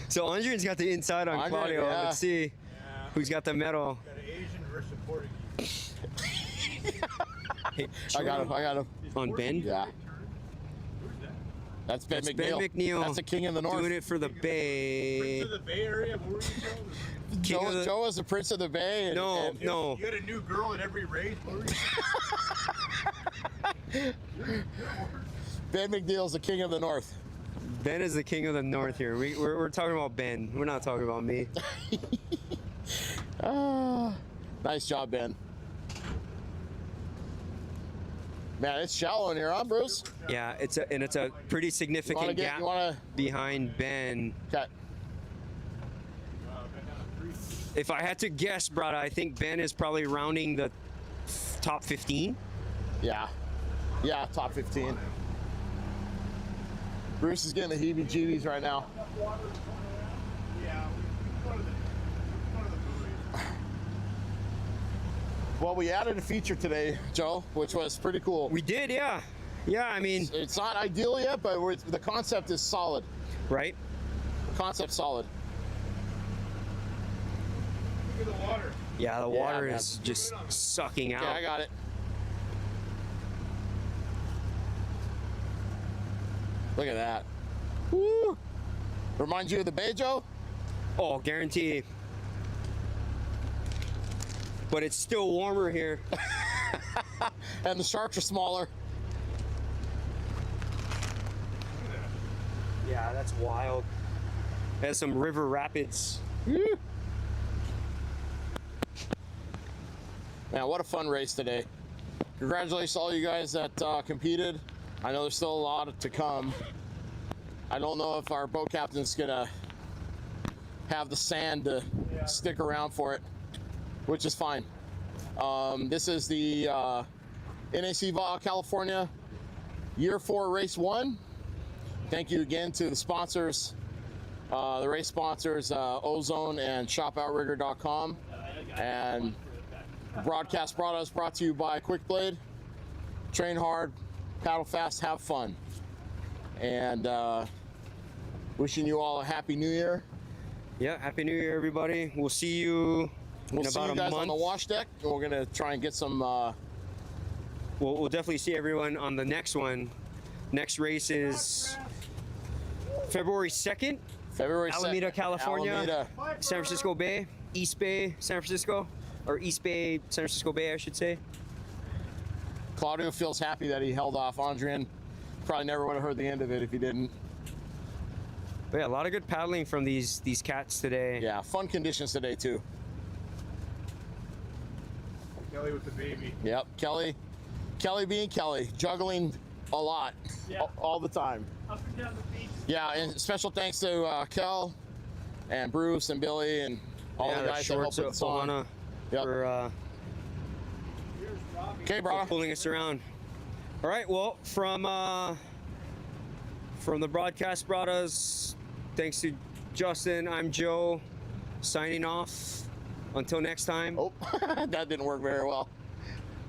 So Andrian's got the inside on Claudio. Yeah. Let's see who's got the medal. Got an Asian versus supporting you. Hey, I got him. on Ben. Yeah. That's Ben That's McNeil. Ben McNeil. That's the king of the north. Doing it for the Bay. To the Bay Area. What were you doing? Joe is the prince of the Bay. No. You had a new girl at every race. What were you Ben McNeil's the king of the north. Ben is the king of the north here. We're talking about Ben. We're not talking about me. Nice job, Ben. Man, it's shallow in here, huh, Bruce? Yeah, it's a pretty significant gap behind Ben. Okay. If I had to guess, Braddahs, I think Ben is probably rounding the top 15. Yeah. Yeah, top 15. Bruce is getting the heebie-jeebies right now. Yeah. One of the movies. Well, we added a feature today, Joe, which was pretty cool. We did, yeah. Yeah, I mean, It's not ideal yet, but the concept is solid. right? The concept's solid. Look at the water. Yeah, the Yeah, water man. is just sucking out. Yeah, I got it. Look at that. Woo! Remind you of the Bay, Joe? Oh, guarantee. But it's still warmer here. And the sharks are smaller. Yeah, that's wild. Has some river rapids. Man, what a fun race today. Congratulations to all you guys that competed. I know there's still a lot to come. I don't know if our boat captain's gonna have the sand to stick around for it, which is fine. This is the Nac Vaa, California, Year 4, Race 1. Thank you again to the sponsors, the race sponsors, Ozone and ShopOutrigger.com. And Broadcast Braddahs brought to you by Quick Blade. Train hard, paddle fast, have fun. And wishing you all a happy new year. Yeah, happy New Year, everybody. We'll see you We'll in see about you guys a month. on the wash deck. And we're gonna try and get some. We'll definitely see everyone on the next one. Next race is February 2nd, February 2nd, Alameda, California. Alameda. San Francisco Bay, East Bay, San Francisco, or East Bay, San Francisco Bay, I should say. Claudio feels happy that he held off. Andrian probably never would have heard the end of it if he didn't. But yeah, a lot of good paddling from these cats today. Yeah, fun conditions today too. Kelly with the baby. Yep, Kelly being Kelly, juggling a lot, Yeah. all the time. Up and down the beach. Yeah, and special thanks to Kel and Bruce and Billy and all the guys that helped Shorts with the song. Ohana Yep. for Here's Robbie. Okay, bro. pulling us around. All right, well, from the broadcast Braddahs, thanks to Justin, I'm Joe, signing off. Until next time, Oh, that didn't work very well.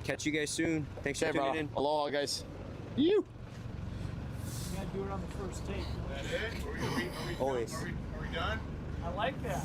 catch you guys soon. Thanks Okay, for bro. tuning in. Aloha, guys. You. You gotta do it on the first take. Is that it? Are we Always. Are we done? I like that.